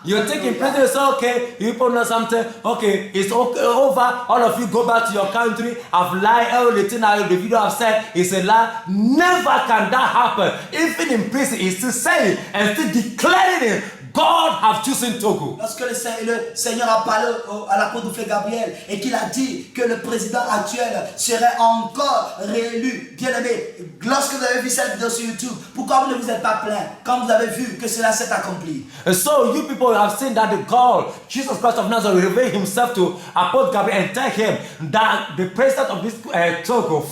You take in prison, it's okay, you put on something, okay, it's okay, over, all of you go back to your country, I've lied, everything the video I've said is a lie. Never can that happen. Even in prison, he's still saying and still declaring it. God have chosen Togo. Lorsque le Seigneur a parlé à l'apôtre Gabriel et qu'il a dit que le président actuel serait encore réélu, bien aimé, lorsque vous avez vu cette vidéo sur YouTube, pourquoi vous ne vous êtes pas plaint quand vous avez vu que cela s'est accompli? And so you people have seen that the God, Jesus Christ of Nazareth, revealed himself to Apostle Gabriel and tell him that the president of this Togo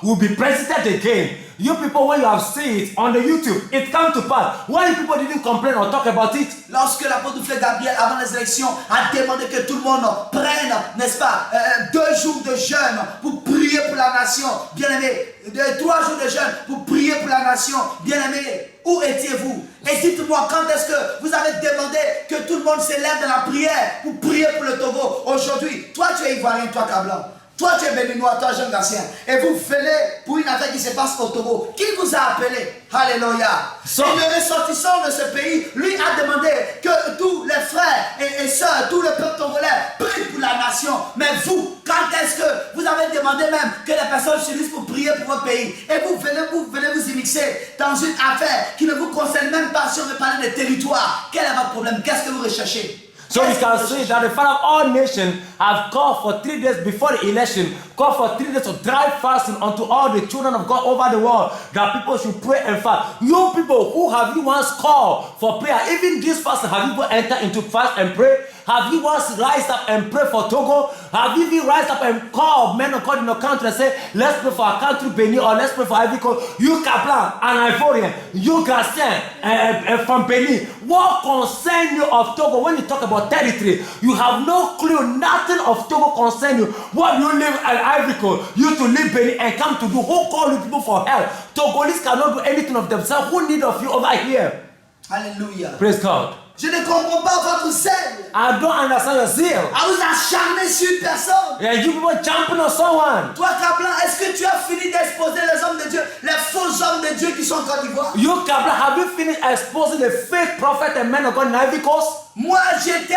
will be president again. You people, when you have seen it on the YouTube, it come to pass. Why you people didn't complain or talk about it? Lorsque l'apôtre Gabriel, avant les élections, a demandé que tout le monde prenne, n'est-ce pas, 2 jours de jeûne pour prier pour la nation, bien aimé, 3 jours de jeûne pour prier pour la nation, bien aimé, où étiez-vous? Et dites-moi, quand est-ce que vous avez demandé que tout le monde s'élève dans la prière pour prier pour le Togo? Aujourd'hui, toi tu es ivoirien, toi Cablan. Toi tu es béninois, toi Jean Garcien. Et vous venez pour une affaire qui se passe au Togo. Qui vous a appelé? Alléluia. Et le ressortissant de ce pays, lui a demandé que tous les frères et sœurs, tout le peuple togolais prient pour la nation. Mais vous, quand est-ce que vous avez demandé même que les personnes s'unissent pour prier pour votre pays? Et vous venez vous immixer dans une affaire qui ne vous concerne même pas si on veut parler de territoire. Quel est votre problème? Qu'est-ce que vous recherchez? So we can see that the Father of all nations have called for 3 days before the election, called for 3 days of dry fasting unto all the children of God over the world, that people should pray and fast. You people, who have you once called for prayer? Even this fasting, have you entered into fast and pray? Have you once rise up and pray for Togo? Have you even rise up and call men of God in your country and say, let's pray for our country, Benin, or let's pray for Ivory Coast? You Kaplan, an Ivorian, you Gastien, from Benin. What concern you of Togo when you talk about territory? You have no clue, nothing of Togo concern you. What you live in Ivory Coast, you to live Benin and come to do, who call you people for help? Togolese cannot do anything of themselves. Who need of you over here? Hallelujah. Praise God. Je ne comprends pas votre zèle. I don't understand your zeal. À vous acharner sur une personne. Yeah, you people jumping on someone. Toi, Kablan, est-ce que tu as fini d'exposer les hommes de Dieu, les faux hommes de Dieu qui sont en Côte d'Ivoire? You, Kabla, have you finished exposing the fake prophet and men of God in Ivory Coast? Moi j'étais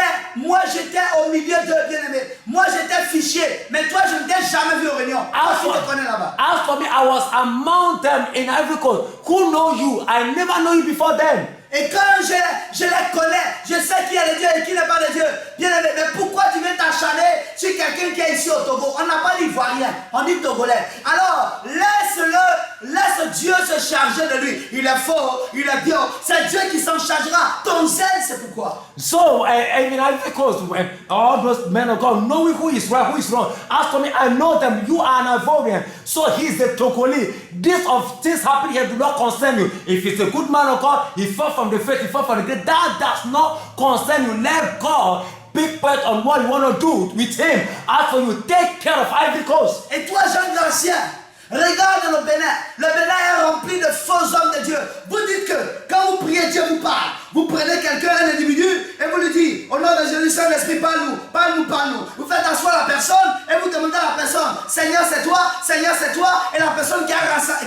au milieu de bien-aimés. Moi j'étais fichier, mais toi je ne t'ai jamais vu aux réunions. Qui te connaît là-bas? As for me, I was among them in Ivory Coast. Who know you? I never know you before them. Et quand je les connais, je sais qui est le Dieu et qui n'est pas le Dieu. Bien aimé, mais pourquoi tu veux t'acharner sur quelqu'un qui est ici au Togo? On n'a pas d'Ivoirien, on dit Togolais. Alors, laisse Dieu se charger de lui. Il est faux, il est Dieu. C'est Dieu qui s'en chargera. Ton zèle, c'est pourquoi. So, I mean, Ivory Coast, all those men of God, knowing who is right, who is wrong. As for me, I know them. You are an Ivorian. So, he's a Togolese. This of things happening here do not concern you. If it's a good man of God, he fell from the faith, he fell from the grave. That does not concern you. Let God pick part on what you want to do with him. As for you, take care of Ivory Coast. Et toi, Jean Garcien, regarde le Bénin. Le Bénin est rempli de faux hommes de Dieu. Vous dites que quand vous priez, Dieu vous parle. Vous prenez quelqu'un, un individu, et vous lui dites, au nom de Jésus, Saint-Esprit, parle-nous, parle-nous, parle-nous. Vous faites asseoir la personne et vous demandez à la personne, Seigneur, c'est toi, et la personne qui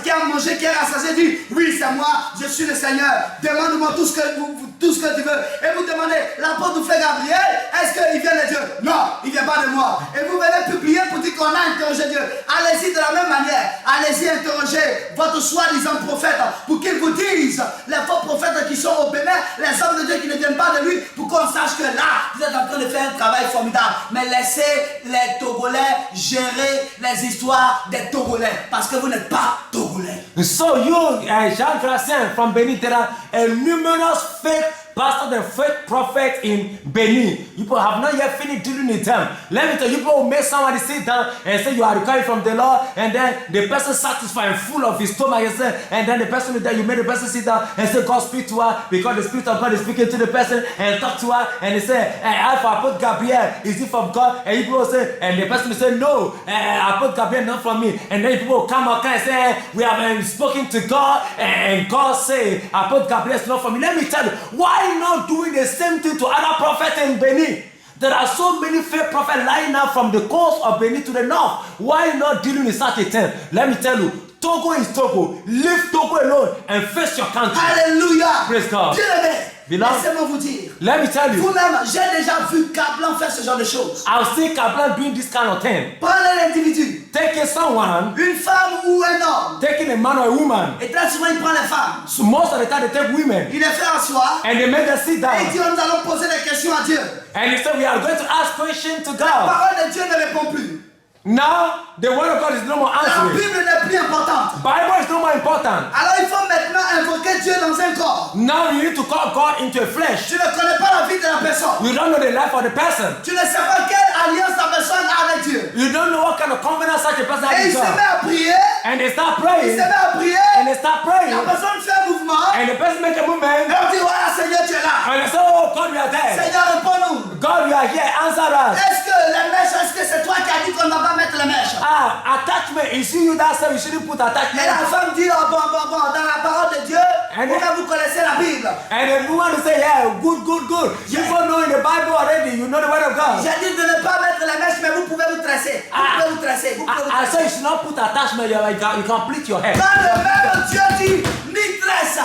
a mangé, qui a rassasié dit, oui, c'est moi, je suis le Seigneur. Demande-moi tout ce que tu veux. Et vous demandez, l'apôtre Gabriel, est-ce qu'il vient de Dieu? Non, il ne vient pas de moi. Et vous venez publier pour dire qu'on a interrogé Dieu. Allez-y de la même manière. Allez-y interroger votre soi-disant prophète pour qu'il vous dise les faux prophètes qui sont au Bénin, les hommes de Dieu qui ne viennent pas de lui, pour qu'on sache que là, vous êtes en train de faire un travail formidable. Mais laissez les Togolais gérer les histoires des Togolais, parce que vous n'êtes pas Togolais. So you, Jean Gracien from Benin, there are numerous fake pastors and fake prophets in Benin. People have not yet finished dealing with them. Let me tell you, people will make somebody sit down and say you are recovering from the Lord, and then the person satisfied and full of his stomach, and then the person with that you made the person sit down and say God speak to her because the Spirit of God is speaking to the person and talk to her, and they say, I put Gabriel, is it from God? And people will say, and the person will say, no, I put Gabriel not from me. And then people will come out and say, we have spoken to God, and God say, I put Gabriel not from me. Let me tell you, why not doing the same thing to other prophets in Benin? There are so many fake prophets lying out from the coast of Benin to the north. Why not dealing with such a thing? Let me tell you, Togo is Togo. Leave Togo alone and face your country. Alléluia. Praise God. Bien-aimé, laissez-moi vous dire. Let me tell you. Vous-même, j'ai déjà vu Kablan faire ce genre de choses. I've seen Kablan doing this kind of thing. Prenez l'individu, Taking someone, une femme ou un homme, taking a man or a woman. et très souvent il prend les femmes, So most of the time they take women il les fait asseoir, and they make them sit et il down. dit nous allons poser des questions à Dieu. And they say we are going to ask questions to La God. parole de Dieu ne répond plus. Now the word of God is no more La answering. Bible n'est plus importante. Bible is no more important. Alors il faut maintenant invoquer Dieu dans un corps. Now you need to call God into a flesh. Tu ne connais pas la vie de la personne. You don't know the life of the person. Tu ne sais pas quelle alliance la personne a avec Dieu. You don't know what kind of covenant such a person has Et il with se God. met à prier. And they start Il praying. se met à prier. And they start praying. La personne fait un mouvement. And the person make a Et movement. on dit voilà Seigneur tu es là. And they say, oh God, we are there. Seigneur réponds-nous. God, we are here. Answer us. Est-ce que les mèches, est-ce que c'est toi qui as dit qu'on ne va pas mettre les mèches? Attachment. Is you that say we shouldn't put Et la attachment? femme dit oh, bon, dans la parole de Dieu, vous connaissez la Bible. And the woman will say, yeah, good. You don't know in the Bible already. You know the word of God. J'ai dit de ne pas mettre les mèches, mais vous pouvez vous tresser. Vous pouvez vous tresser. I say you should not put attachment. You complete your hair. Quand le même Dieu dit, ni tresse.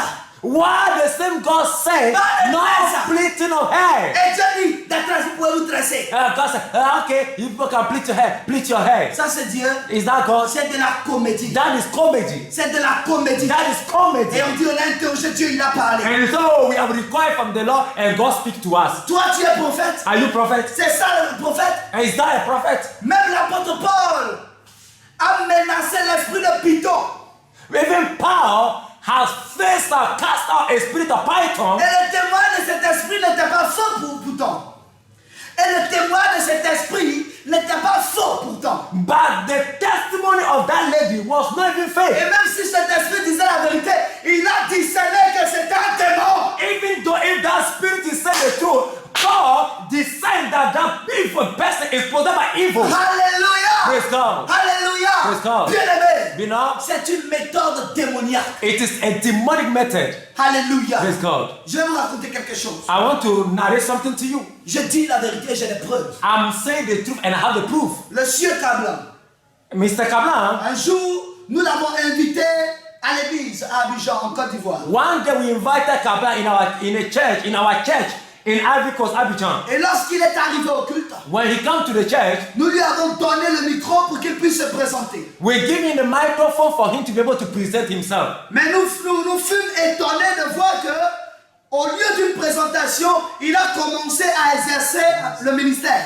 Why the same God said, no splitting of hair? Et Dieu dit, des tresses, vous pouvez vous tresser. God said, okay, you people can split your hair. Split your hair. Ça c'est Dieu. Is that God? C'est de la comédie. That is comedy. C'est de la comédie. That is comedy. Et on dit, on a interrogé Dieu, il a parlé. And so we have required from the Lord, and God speak to us. Toi, tu es prophète. Are you prophet? C'est ça le prophète. And is that a prophet? Même l'apôtre Paul a menacé l'esprit de Python. Even Paul has faced or cast out a spirit of python. Et le témoin de cet esprit n'était pas faux pour Python. Et le témoin de cet esprit n'était pas faux pourtant. But the testimony of that lady was not even Et fake. même si cet esprit disait la vérité, il a discerné que c'était un démon. Even though if that spirit is saying the truth, God discerned that that evil person is possessed by evil. Alléluia. Praise God. Alléluia. Praise God. Bien-aimé, You know, c'est une méthode démoniaque. it is a demonic method. Alléluia. Praise God. Je vais vous raconter quelque chose. I want to narrate something to you. Je dis la vérité, j'ai des preuves. I'm saying the truth and I have the proof. Le sieur Kablan, Mr. Kablan, un jour, nous l'avons invité à l'église à Abidjan, en Côte d'Ivoire. one day we invited Kablan in our church in Ivory Coast, Abidjan. Et lorsqu'il est arrivé au culte, When he come to the church, nous lui avons donné le micro pour qu'il puisse se présenter. we give him the microphone for him to be able to present himself. Mais nous fûmes étonnés de voir que, au lieu d'une présentation, il a commencé à exercer le ministère.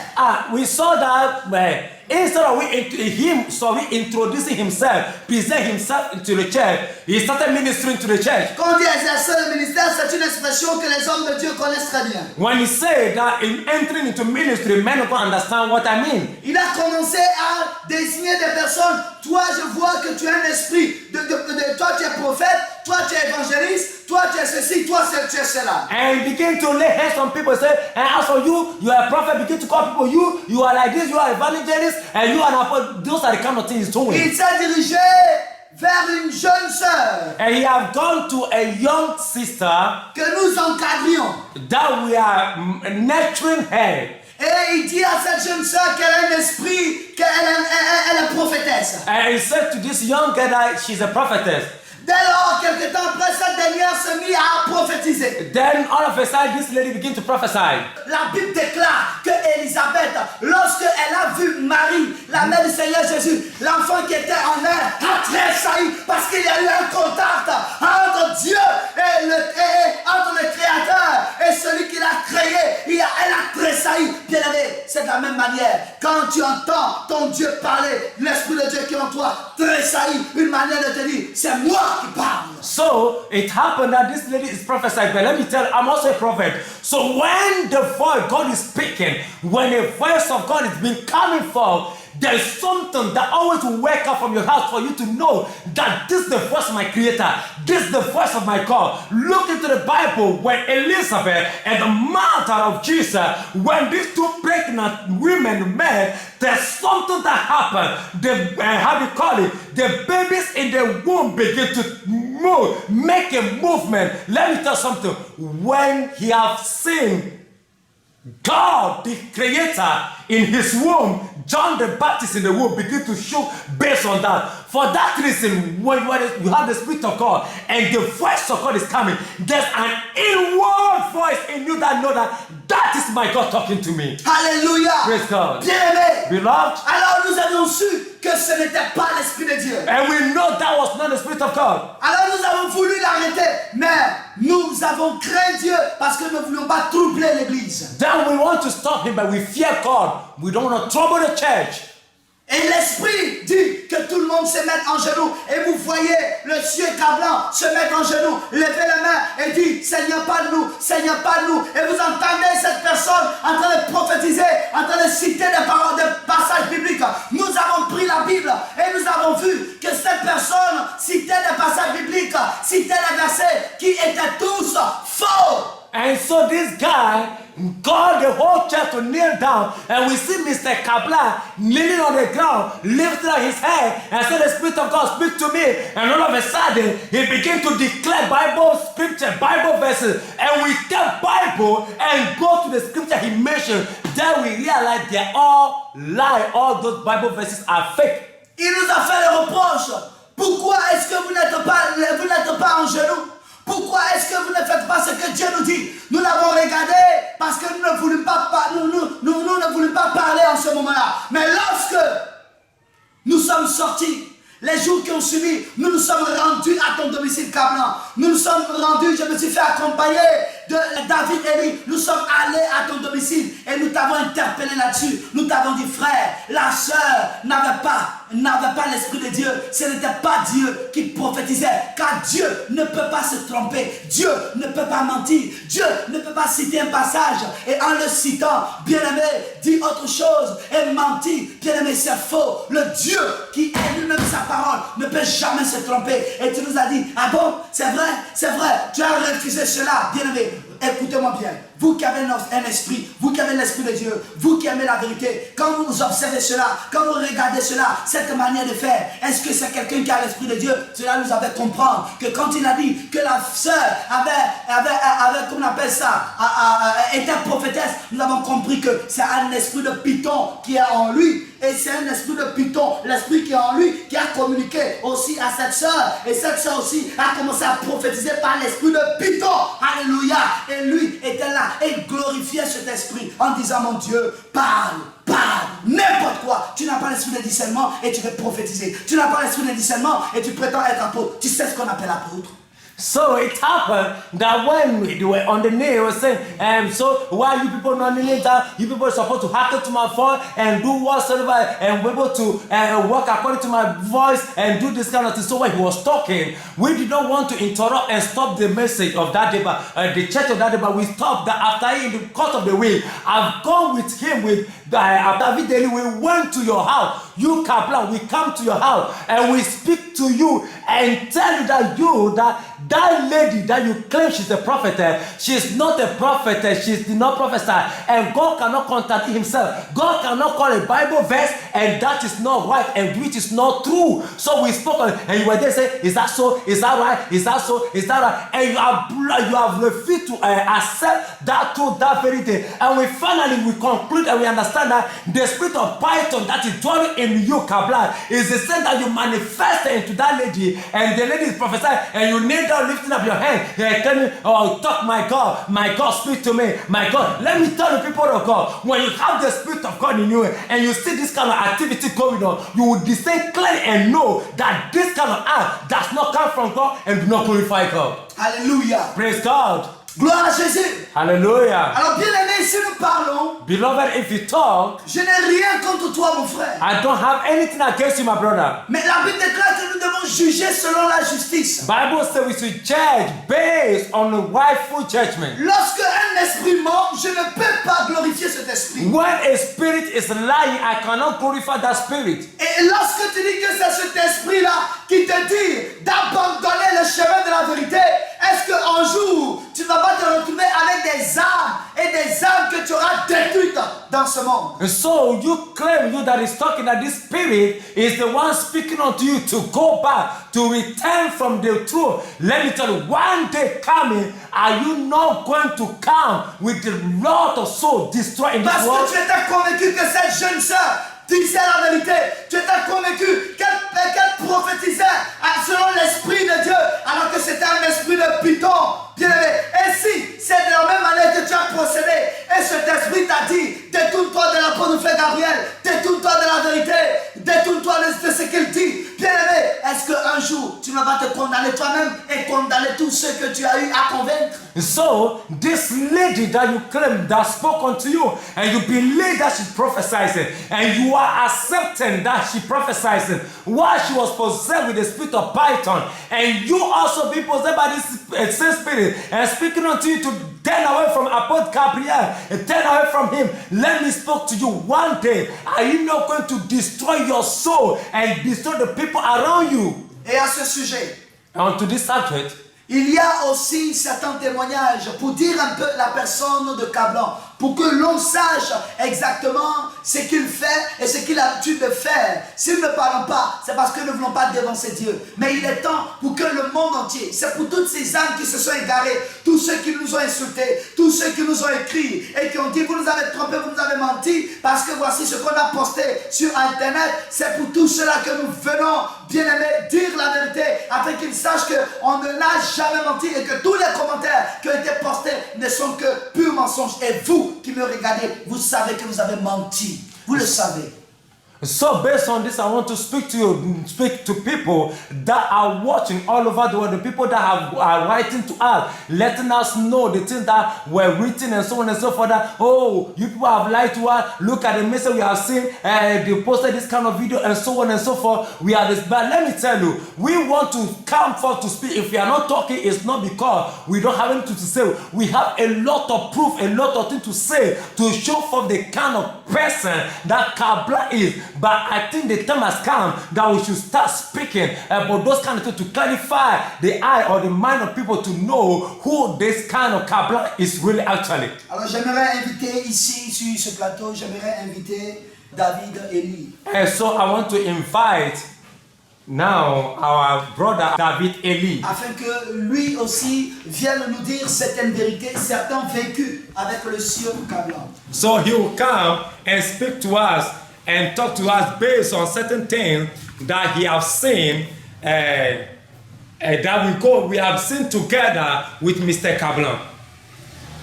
We saw that instead of him introducing himself, present himself into the church, he started ministering to the church. Quand on dit exercer le ministère, c'est une expression que les hommes de Dieu connaissent très bien. When he said that in entering into ministry, men don't understand what I mean. Il a commencé à désigner des personnes. Toi, je vois que tu as un esprit. Toi, tu es prophète. Toi, tu es évangéliste. Toi, tu es ceci. Toi, tu es cela. And he began to lay hands on people, say, and as for you, you are a prophet. Begin to call people, you are like this, you are evangelist, and you are an apostle. Those are the kind of things he's doing. Il s'est dirigé vers une jeune sœur And he have gone to a young sister que nous encadrions. that we are nurturing her. Et il dit à cette jeune sœur qu'elle a un esprit, qu'elle est prophétesse. And he said to this young girl that she's a prophetess. Dès lors, quelque temps après, cette dernière se mit à prophétiser. Then all of a sudden, this lady began to prophesy. La Bible déclare que Élisabeth, lorsqu'elle a vu Marie, la mère du Seigneur Jésus, l'enfant qui était en elle, a tressailli parce qu'il y a eu un contact entre Dieu et entre le Créateur et celui qui l'a créé. Elle a tressailli. Bien-aimé, c'est de la même manière. Quand tu entends ton Dieu parler, l'Esprit de Dieu qui est en toi tressaillit, une manière de te dire, c'est moi qui parle. So it happened that this lady is prophesied, but let me tell you, I'm also a prophet. So when the voice, God is speaking, when a voice of God is been coming forth, there's something that always will wake up from your house for you to know that this is the voice of my creator. This is the voice of my God. Look into the Bible when Elizabeth and the mother of Jesus, when these two pregnant women met, there's something that happened. The, how do you call it? The babies in the womb begin to move, make a movement. Let me tell you something. When he have seen God, the creator, in his womb, John the Baptist in the womb begin to show based on that. For that reason, when you have the Spirit of God and the voice of God is coming, there's an inward voice in you that know that is my God talking to me. Alléluia. Praise God. Bien-aimé. Beloved. Alors nous avions su que ce n'était pas l'Esprit de Dieu. And we know that was not the Spirit of God. Alors nous avons voulu l'arrêter, mais nous avons craint Dieu parce que nous ne voulions pas troubler l'église. Then we want to stop him, but we fear God. We don't want to trouble the church. Et l'Esprit dit que tout le monde se mette en genoux. Et vous voyez le cieux Cablan se mettre en genoux, lever la main et dire Seigneur parle-nous, Seigneur parle-nous. Et vous entendez cette personne en train de prophétiser, en train de citer des paroles, des passages bibliques. Nous avons pris la Bible et nous avons vu que cette personne citait des passages bibliques, citait des versets qui étaient tous faux. And so this guy called the whole church to kneel down, and we see Mr. Kabla kneeling on the ground, lifting up his hand and said, the Spirit of God speak to me. And all of a sudden, he began to declare Bible scripture, Bible verses, and we take Bible and go to the scripture he mentioned. Then we realize they're all lie. All those Bible verses are fake. Il nous a fait le reproche. Pourquoi est-ce que vous n'êtes pas en genoux? Pourquoi est-ce que vous ne faites pas ce que Dieu nous dit? Nous l'avons regardé parce que nous ne voulions pas parler en ce moment-là. Mais lorsque nous sommes sortis, les jours qui ont suivi, nous nous sommes rendus à ton domicile Cablan. Nous nous sommes rendus, je me suis fait accompagner de David Elie. Nous sommes allés à ton domicile et nous t'avons interpellé là-dessus. Nous t'avons dit, frère, la sœur n'avait pas l'Esprit de Dieu. Ce n'était pas Dieu qui prophétisait. Car Dieu ne peut pas se tromper. Dieu ne peut pas mentir. Dieu ne peut pas citer un passage et en le citant, bien-aimé, dit autre chose et mentir. Bien-aimé, c'est faux. Le Dieu qui est lui-même sa parole ne peut jamais se tromper. Et tu nous as dit, ah bon, c'est vrai, tu as refusé cela. Bien-aimé, écoutez-moi bien. Vous qui avez un esprit, vous qui avez l'Esprit de Dieu, vous qui aimez la vérité, quand vous observez cela, quand vous regardez cela, cette manière de faire, est-ce que c'est quelqu'un qui a l'Esprit de Dieu? Cela nous avait comprendre que quand il a dit que la sœur avait comment on appelle ça, était prophétesse, nous avons compris que c'est un esprit de Python qui est en lui. Et c'est un esprit de Python, l'esprit qui est en lui, qui a communiqué aussi à cette sœur. Et cette sœur aussi a commencé à prophétiser par l'esprit de Python. Alléluia. Et lui était là et glorifiait cet esprit en disant, mon Dieu, parle, n'importe quoi. Tu n'as pas l'esprit de discernement et tu veux prophétiser. Tu n'as pas l'esprit de discernement et tu prétends être apôtre. Tu sais ce qu'on appelle apôtre? So it happened that when they were on the knee, he was saying, so why you people not kneeling down? You people are supposed to hearken to my voice and do whatsoever and be able to work according to my voice and do this kind of thing. So when he was talking, we did not want to interrupt and stop the message of that day, but the church of that day, but we stopped that after in the course of the week. I've gone with him with David Daily. We went to your house. You Kablan, we come to your house and we speak to you and tell you that lady that you claim she's a prophetess, she's not a prophetess, she did not prophesy, and God cannot contradict himself. God cannot call a Bible verse and that is not right and which is not true. So we spoke and you were there saying, is that so? Is that right? Is that so? Is that right? And you have refused to accept that truth that very day. And we finally conclude and we understand that the spirit of Python that is dwelling in you, Kablan, is the same that you manifested into that lady, and the lady is prophesying, and you kneel down lifting up your hand and tell me, oh, talk, my God, speak to me, my God. Let me tell the people of God, when you have the Spirit of God in you and you see this kind of activity going on, you will discern clearly and know that this kind of act does not come from God and do not glorify God. Hallelujah. Praise God. Gloire à Jésus. Hallelujah. Alors bien aimé, si nous parlons, Beloved, if you talk, je n'ai rien contre toi mon frère. I don't have anything against you, my brother. Mais la Bible déclare que nous devons juger selon la justice. Bible says we should judge based on the rightful judgment. Lorsque un esprit ment, je ne peux pas glorifier cet esprit. When a spirit is lying, I cannot glorify that spirit. Et lorsque tu dis que c'est cet esprit-là qui te dit d'abandonner le chemin de la vérité, est-ce qu'un jour, tu ne vas pas te retrouver avec des âmes et des âmes que tu auras détruites dans ce monde? And so you claim you that is talking that this spirit is the one speaking unto you to go back, to return from the truth. Let me tell you, one day coming, are you not going to come with the lot of soul destroyed in Parce this world? que tu étais convaincu que cette jeune sœur disait la vérité. Tu étais convaincu qu'elle prophétisait selon l'esprit de Dieu, alors que c'était un esprit de python. Bien aimé. Et si c'est de la même manière que tu as procédé, et cet esprit t'a dit, détourne-toi de la peau de frère Gabriel, détourne-toi de la vérité, détourne-toi de ce qu'il dit. Bien aimé, est-ce qu'un jour tu ne vas te condamner toi-même et condamner tous ceux que tu as eu à convaincre? So this lady that you claim that spoke unto you, and you believe that she prophesied, and you are accepting that she prophesied while she was possessed with the spirit of Python, and you also be possessed by this same spirit and speaking unto you to turn away from Apostle Gabriel and turn away from him. Let me speak to you one day. Are you not going to destroy your soul and destroy the people around you? Et à ce sujet, On to this subject, il y a aussi certains témoignages pour dire un peu la personne de Cablan, pour que l'on sache exactement ce qu'il fait et ce qu'il a l'habitude de faire. Si nous ne parlons pas, c'est parce que nous ne voulons pas dévancer Dieu. Mais il est temps pour que le monde entier, c'est pour toutes ces âmes qui se sont égarées, tous ceux qui nous ont insultés, tous ceux qui nous ont écrit et qui ont dit vous nous avez trompés, vous nous avez menti, parce que voici ce qu'on a posté sur internet. C'est pour tous ceux-là que nous venons, bien aimés, dire la vérité, afin qu'ils sachent qu'on ne l'a jamais menti et que tous les commentaires qui ont été postés ne sont que purs mensonges. Et vous qui me regardez, vous savez que vous avez menti. Vous le savez. so based on this, I want to speak to you, speak to people that are watching all over the world, the people that are writing to us, letting us know the things that were written and so on and so forth. That, oh, you people have lied to us. Look at the message we have seen. They posted this kind of video and so on and so forth. We are this, but let me tell you, we want to come forth to speak. If we are not talking, it's not because we don't have anything to say. We have a lot of proof, a lot of things to say to show for the kind of person that Kabla is. But I think the time has come that we should start speaking about those kind of things to clarify the eye or the mind of people to know who this kind of Kabla is really actually. Alors j'aimerais inviter ici sur ce plateau, j'aimerais inviter David Eli. And so I want to invite now our brother David Eli. Afin que lui aussi vienne nous dire certaines vérités, certains vécus avec le sieur Kablan. So he will come and speak to us and talk to us based on certain things that he has seen that we have seen together with Mr. Kablan.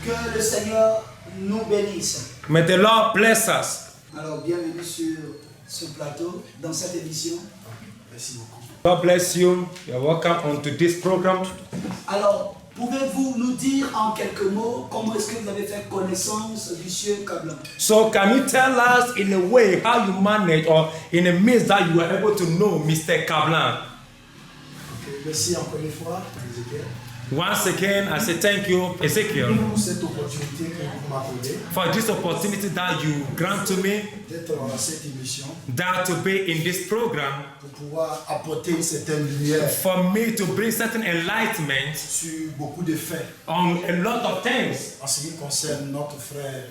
Que le Seigneur nous bénisse. May the Lord bless us. Alors bienvenue sur ce plateau, dans cette émission. Merci beaucoup. God bless you. You're welcome onto this program. Alors, pouvez-vous nous dire en quelques mots comment est-ce que vous avez fait connaissance du sieur Kablan? So can you tell us in a way how you manage or in a means that you were able to know Mr. Kablan? Okay, merci encore une fois, Ezekiel. Once again, I say thank you, Ezekiel, Pour cette opportunité que vous m'accordez for this opportunity that you grant to me, d'être dans cette émission, that to be in this program, pour pouvoir apporter une certaine lumière for me to bring certain enlightenment sur beaucoup de faits on a lot of things en ce qui concerne notre frère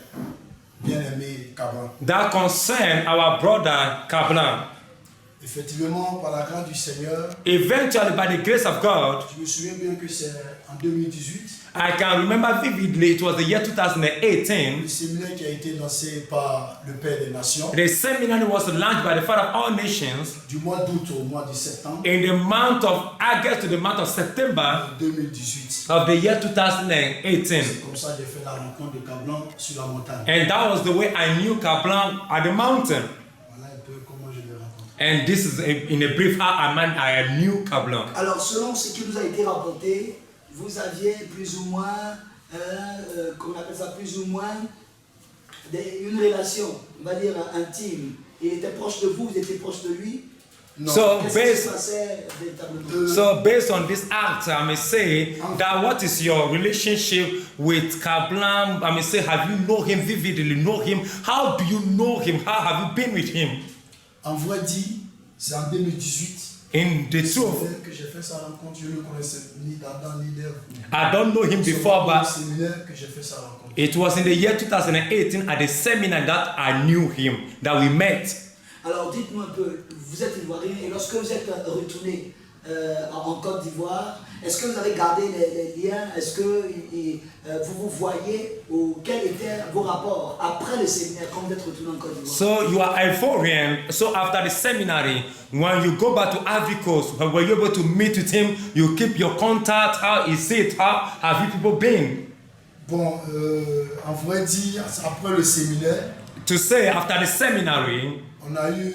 bien-aimé Kablan. that concern our brother Kablan. Effectivement, par la grâce du Seigneur, Eventually, by the grace of God, je me souviens bien que c'est en 2018, I can remember vividly, it was the year 2018, le séminaire qui a été lancé par le Père des Nations, the seminary was launched by the Father of all nations du mois d'août au mois de septembre in the month of August to the month of September 2018. of the year 2018. C'est comme ça que j'ai fait la rencontre de Kablan sur la montagne. And that was the way I knew Kablan at the mountain. Voilà un peu comment je l'ai rencontré. And this is in a brief how I knew Kablan. Alors, selon ce qui nous a été rapporté, vous aviez plus ou moins qu'on appelle ça plus ou moins, une relation, on va dire intime. Il était proche de vous, vous étiez proche de lui. So Qu'est-ce qui se passait véritablement? So based on this act, I may say that what is your relationship with Kablam? I may say, have you know him vividly? Know him? How do you know him? How have you been with him? En vrai dit, c'est en 2018 In the truth, que j'ai fait sa rencontre. Je ne le connaissais ni d'Adam ni d'Ève. I don't know him before, C'est au but séminaire que j'ai fait sa rencontre. it was in the year 2018 at the seminar that I knew him, that we met. Alors dites-moi un peu, vous êtes ivoirien et lorsque vous êtes retourné en Côte d'Ivoire, est-ce que vous avez gardé les liens? Est-ce que vous vous voyez ou quels étaient vos rapports après le séminaire quand vous êtes retourné en Côte d'Ivoire? So you are Ivorian. So after the seminary, when you go back to Ivory Coast, when were you able to meet with him? You keep your contact. How is it? How have you people been? Bon, en vrai dire, après le séminaire, To say after the seminary, on a eu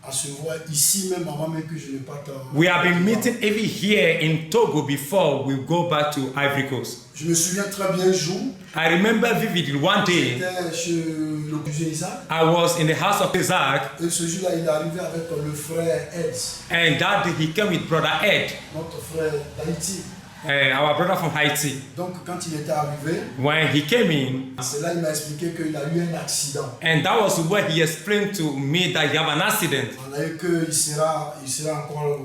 à se voir ici même avant même que je ne parte. we have been meeting every here in Togo before we go back to Ivory Coast. Je me souviens très bien un jour, I remember vividly one day j'étais chez le cousin Isaac. I was in the house of Isaac, Et ce jour-là, il est arrivé avec le frère Ed, and that day he came with brother Ed, notre frère d'Haïti. our brother from Haiti. Donc quand il était arrivé, When he came in, c'est là il m'a expliqué qu'il a eu un accident. and that was where he explained to me that he had an accident, On a eu qu'il sera encore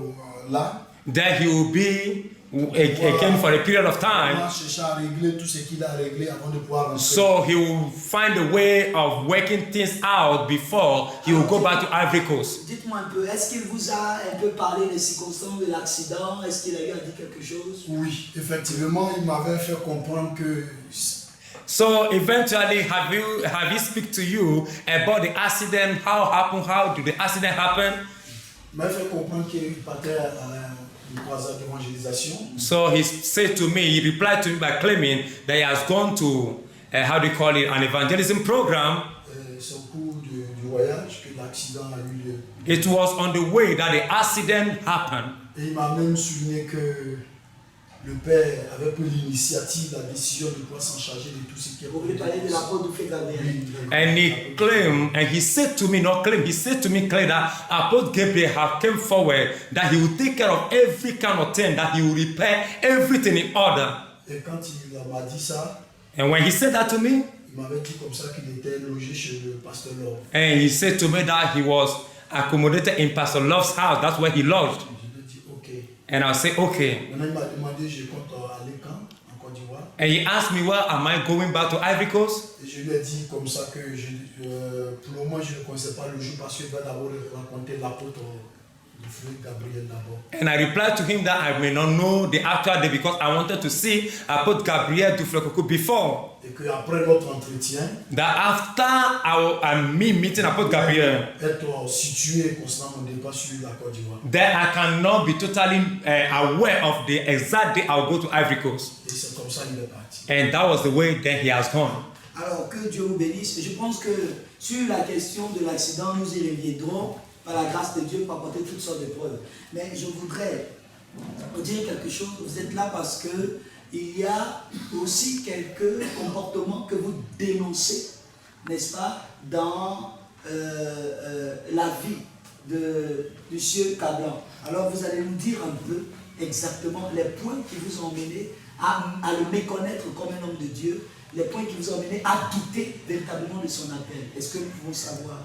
là. that he will be again for a period of On time. va chercher à régler tout ce qu'il a réglé avant de pouvoir rentrer. So he will find a way of working things out before he will go back to Ivory Coast. Dites-moi un peu, est-ce qu'il vous a un peu parlé des circonstances de l'accident? Est-ce qu'il a eu à dire quelque chose? Oui, effectivement, il m'avait fait comprendre que So eventually, have he speak to you about the accident? How happened? How did the accident happen? il m'avait fait comprendre qu'il partait à une croisade d'évangélisation. So he said to me, he replied to me by claiming that he has gone to, how do you call it, an evangelism program. C'est au cours du voyage que l'accident a eu lieu. It was on the way that the accident happened. Et il m'a même souligné que le père avait pris l'initiative, la décision de pouvoir s'en charger de tout ce qui est. Vous voulez parler de l'apôtre du fait Gabriel? And he claimed, and he said to me, not claim, he said to me clearly that Apostle Gabriel have come forward, that he will take care of every kind of thing, that he will repair everything in order. Et quand il m'a dit ça, And when he said that to me, il m'avait dit comme ça qu'il était logé chez le pasteur Love. and he said to me that he was accommodated in Pastor Love's house, that's where he lodged. Je lui ai dit ok. And I said, okay. Maintenant il m'a demandé je compte aller quand en Côte d'Ivoire. And he asked me, well, am I going back to Ivory Coast? Et je lui ai dit comme ça que pour le moment je ne connaissais pas le jour parce qu'il doit d'abord rencontrer l'apôtre du frère Gabriel d'abord. And I replied to him that I may not know the actual day because I wanted to see Apostle Gabriel Duflekoku before. Et qu'après notre entretien, That after me meeting Apostle Gabriel, être situé constamment mon départ sur la Côte d'Ivoire. then I cannot be totally aware of the exact day I'll go to Ivory Coast. Et c'est comme ça qu'il est parti. And that was the way then he has gone. Alors que Dieu vous bénisse. Je pense que sur la question de l'accident, nous y reviendrons par la grâce de Dieu pour apporter toutes sortes de preuves. Mais je voudrais vous dire quelque chose. Vous êtes là parce que il y a aussi quelques comportements que vous dénoncez, n'est-ce pas, dans la vie de M. Kablan. Alors vous allez nous dire un peu exactement les points qui vous ont mené à le méconnaître comme un homme de Dieu, les points qui vous ont mené à douter véritablement de son appel. Est-ce que nous pouvons savoir?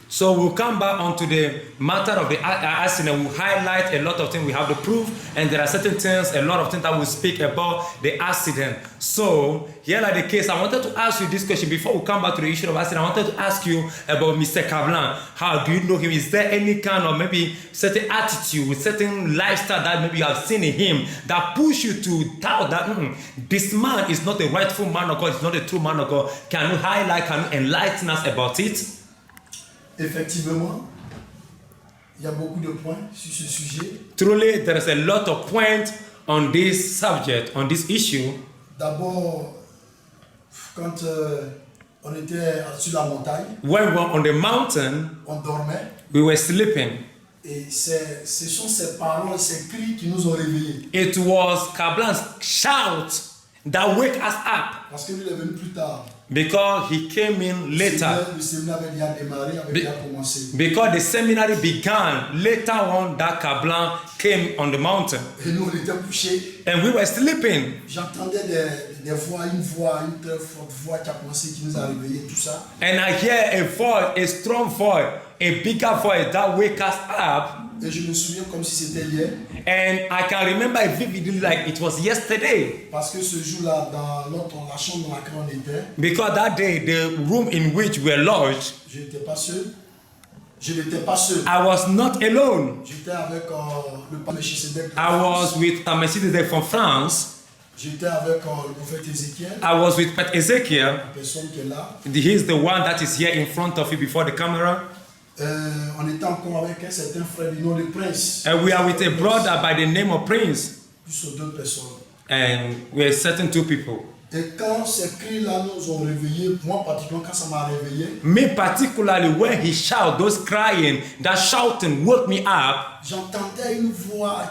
So we'll come back onto the matter of the accident. We'll highlight a lot of things we have to prove, and there are certain things, a lot of things that we'll speak about the accident. So here like the case, I wanted to ask you this question before we come back to the issue of accident. I wanted to ask you about Mr. Kablan. How do you know him? Is there any kind of maybe certain attitude, certain lifestyle that maybe you have seen in him that push you to doubt that this man is not a rightful man of God, is not a true man of God? Can you highlight, can you enlighten us about it? Effectivement, il y a beaucoup de points sur ce sujet. Truly, there is a lot of points on this subject, on this issue. D'abord, quand on était sur la montagne, When we were on the mountain, on dormait. we were sleeping. Et ce sont ces paroles, ces cris qui nous ont réveillés. It was Kablan's shout that wake us up. Parce que lui, il est venu plus tard. Because he came in later. Le séminaire avait déjà démarré, avait déjà commencé. Because the seminary began. Later on, that Kablan came on the mountain. Et nous, on était couchés. And we were sleeping. J'entendais des voix, une très forte voix qui a commencé, qui nous a réveillés, tout ça. And I hear a voice, a strong voice, a bigger voice that wake us up. Et je me souviens comme si c'était hier. And I can remember it vividly like it was yesterday. Parce que ce jour-là, dans la chambre dans laquelle on était, Because that day, the room in which we were lodged, je n'étais pas seul. Je n'étais pas seul. I was not alone. J'étais avec le pasteur Melchisedec. I was with Tamesidek from France. J'étais avec le prophète Ézéchiel. I was with Pat Ezekiel. La personne qui est là. He's the one that is here in front of you before the camera. On était encore avec un certain frère du nom de Prince. And we are with a brother by the name of Prince. Plus deux personnes. And we are certain two people. Et quand ces cris-là nous ont réveillés, moi particulièrement quand ça m'a réveillé, Me particularly when he shout, those crying, that shouting woke me up. j'entendais une voix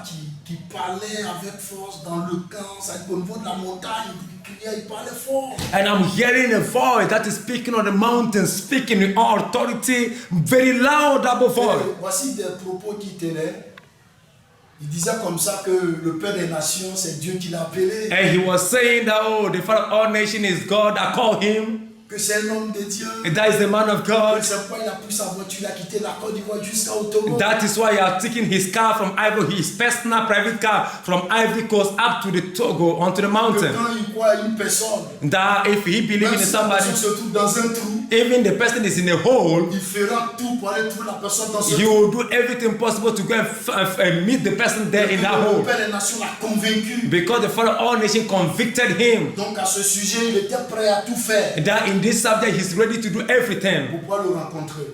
qui parlait avec force dans le camp, ça au niveau de la montagne, il criait, il parlait fort. And I'm hearing a voice that is speaking on the mountain, speaking with all authority, very loud above Et all. voici des propos qui tenaient. Il disait comme ça que le Père des Nations, c'est Dieu qui l'a appelé. And he was saying that, oh, the Father of all nations is God that called him. Que c'est un homme de Dieu. And that is the man of God. C'est pourquoi il a pris sa voiture, il a quitté la Côte d'Ivoire jusqu'au Togo. That is why he has taken his car from Ivory, his personal private car from Ivory Coast up to the Togo, onto the Que mountain. quand il croit à une personne, That if he believes même in si la somebody, personne se trouve dans un trou, even the person is in a hole, il fera tout pour aller trouver la personne dans ce he trou. will do everything possible to go and meet the person there in that Le hole. Père des Nations l'a convaincu. Because the Father of all nations convicted him Donc à ce sujet, il était prêt à tout faire that in this subject he's ready to do everything pour pouvoir le rencontrer.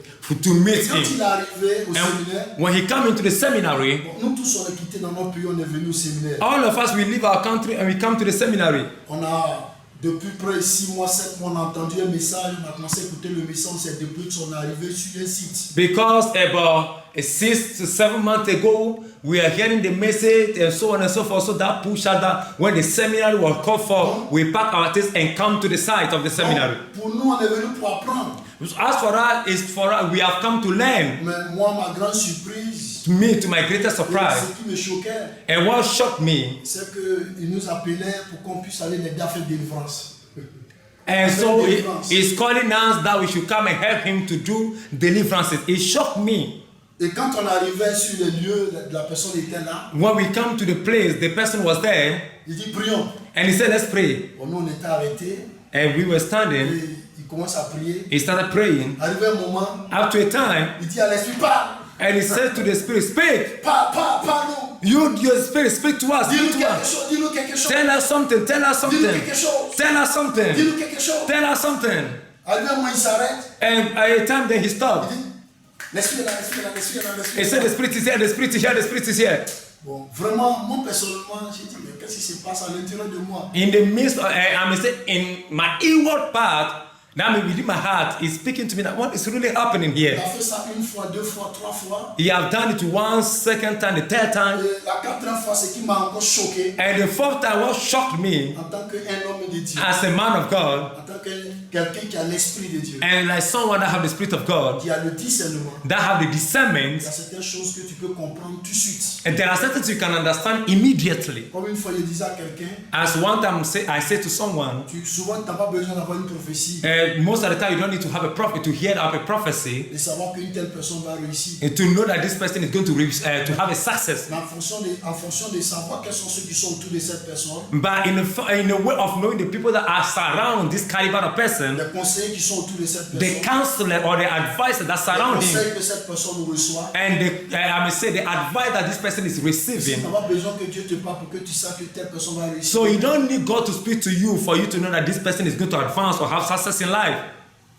to meet Et quand il him. est arrivé au séminaire, And when he come into the seminary, nous tous on est quittés dans notre pays, on est venus au séminaire. all of us, we leave our country and we come to the seminary. On a depuis près de 6 mois, 7 mois, on a entendu un message, on a commencé à écouter le message, c'est depuis qu'on est arrivé sur un site. Because about 6 to 7 months ago, we are hearing the message and so on and so forth. So that push out that when the seminary was called for, we pack our things and come to the site of the seminary. Donc, pour nous, on est venu pour apprendre. As for us, it's for us, we have come to learn. Mais moi, ma grande surprise, To me, to my greatest surprise, ce qui me choquait, and what shocked me, c'est qu'il nous appelait pour qu'on puisse aller l'aider à faire délivrance. and so he's calling us that we should come and help him to do deliverances. It shocked me. Et quand on arrivait sur les lieux, la personne était là, When we come to the place, the person was there, il dit prions. and he said, let's pray. Bon, nous on était arrêtés, And we were et standing. il commence à prier. He started praying. Arrivé un moment, Up to a time, il dit à l'esprit, parle, and he said to the spirit, speak. parle-nous. Your spirit, speak to us. Dis-nous Speak to quelque us. chose, dis-nous quelque chose. Tell us something. Tell us Dis-nous something. quelque chose. Tell us something. Dis-nous quelque chose. Tell us something. Arrivé un moment, il s'arrête. And at a time, then he Il stopped. dit, l'esprit est là, l'esprit est là, l'esprit est là, l'esprit He est said, là. the spirit is here. The spirit is here. The spirit is here. Bon, vraiment, moi personnellement, j'ai dit, mais qu'est-ce qui se passe à l'intérieur de moi? In the midst, I may say, in my inward part, that may within my heart, is speaking to me that what is really happening Il here. a fait ça une fois, deux fois, trois fois. He have done it once, second time, the third time, Et la quatrième fois, ce qui m'a encore choqué, and the fourth time, what shocked me en tant qu'un homme de Dieu, as a man of God, en tant que quelqu'un qui a l'esprit de Dieu, and like someone that have the spirit of God, qui a le discernement, that have the il discernment, y a certaines choses que tu peux comprendre tout de suite. and there are certain things you can understand immediately. Comme une fois, je disais à quelqu'un, As one time I say to someone, souvent, tu n'as pas besoin d'avoir une prophétie, most of the time you don't need to have a prophet to hear of a prophecy de savoir qu'une telle personne va réussir. and to know that this person is going to have a success. Mais en fonction de savoir quels sont ceux qui sont autour de cette personne, But in a way of knowing the people that are surround this caliber of person, les conseillers qui sont autour de cette the personne, counselor or the advisor that les surround him, conseils que cette personne reçoit, and I may say the advice that this person is tu receiving. n'as pas besoin que Dieu te parle pour que tu saches que telle personne va réussir. So you don't need God to speak to you for you to know that this person is going to advance or have success in life.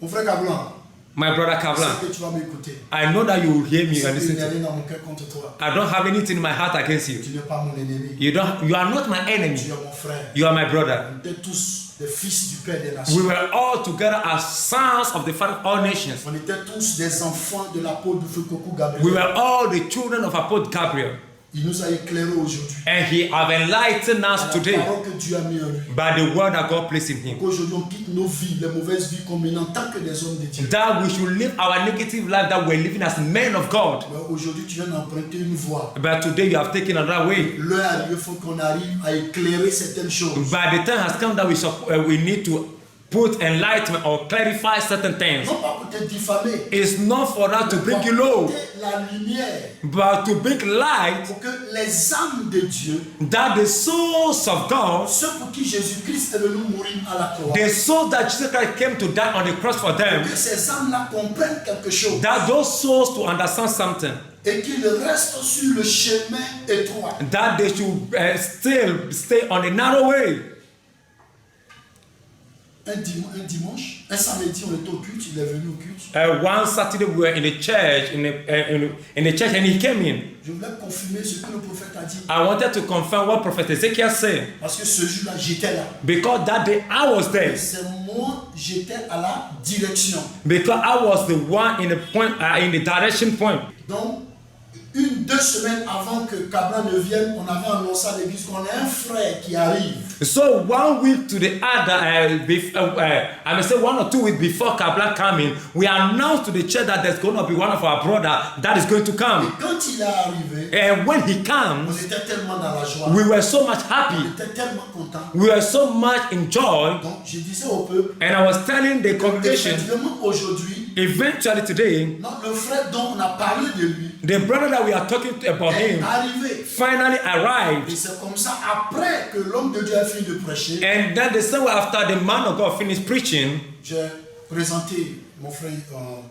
Mon frère Kablan, My brother je Kavlan, sais que tu vas m'écouter. I know that you will hear me Je sais and qu'il listen n'y a to me. rien dans mon cœur contre toi. I don't have anything in my heart against you. Tu n'es pas mon ennemi. You are not my enemy. Tu es mon frère. You are my brother. On était tous des fils du Père des We Nations. were all together as sons of the Father of all nations. On était tous des enfants de l'apôtre de Feu Kokou We Gabriel. were all the children of Apostle Gabriel. Il nous a éclairés aujourd'hui. And He have enlightened us La today parole que Dieu a mis en lui. by the word that God placed in Him. Qu'aujourd'hui on quitte nos vies, les mauvaises vies qu'on mène en tant que des hommes de Dieu. That we should live our negative life that we're living as men of God. Mais aujourd'hui tu viens d'emprunter une voie. But today you have taken another way. L'heure arrive, il faut qu'on arrive à éclairer certaines choses. By the time has come that we need to put enlightenment or clarify certain things. Non pas pour te diffamer. It's not for that to bring you low, La lumière but to bring light pour que les âmes de Dieu, that the souls of God, ceux pour qui Jésus-Christ est venu mourir à la croix, the souls that Jesus Christ came to die on the cross for them, que ces âmes-là comprennent quelque chose that those souls to understand something, et qu'ils restent sur le chemin étroit. that they should still stay on the narrow way. Un samedi, on était au culte, il est venu au culte. One Saturday we were in the church, in the church, and he came in. Je voulais confirmer ce que le prophète a dit. I wanted to confirm what Prophet Ezekiel said, Parce que ce jour-là, j'étais là. because that day I was there, C'est moi, j'étais à la direction. because I was the one in the point, in the direction point. Donc, 2 semaines avant que Kabla ne vienne, on avait annoncé à l'église qu'on a un frère qui arrive. So 1 week to the other, I may say 1 or 2 weeks before Kabla coming, we announced to the church that there's going to be one of our brother that is going to Et come. quand il est arrivé, And when he on comes, était tellement dans la joie. we were so much On happy, était tellement contents. we were so much in joy, Donc, je disais au peuple, and I was telling the congregation, effectivement, aujourd'hui, eventually today, non, le frère dont on a parlé de lui the brother that we are talking about est him arrivé. finally arrived. Et c'est comme ça, après que l'homme de Dieu a fini de prêcher, And then the same way after the man of God finished preaching, j'ai présenté mon frère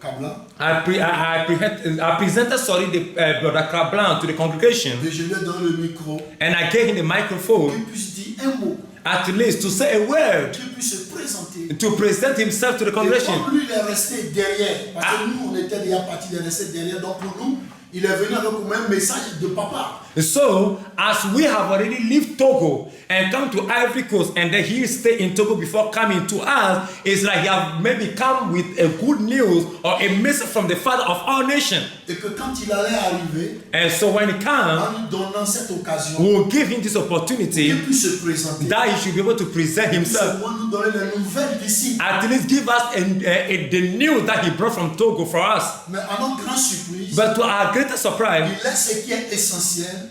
Kabla I presented the brother Kablan to the congregation, et je lui ai donné le micro and I gave him the qu'il microphone puisse dire un mot, at least to say a word, qu'il puisse se présenter. to present himself to the Et congregation. comme lui, il est resté derrière, parce que nous, on était déjà partis, il est resté derrière. Donc pour nous, il est venu avec un message de papa. So, as we have already left Togo and come to Ivory Coast, and then he stayed in Togo before coming to us, it's like he have maybe come with a good news or a message from the Father of all nations. Et que quand il allait arriver, And so when he comes, en lui donnant cette occasion, we will give him this opportunity qu'il puisse se présenter. that he should be able to present Il puisse himself. nous donner les nouvelles d'ici. At least give us the news that he brought from Togo for us. Mais à notre grande surprise, But to our greatest surprise, il laisse ce qui est essentiel.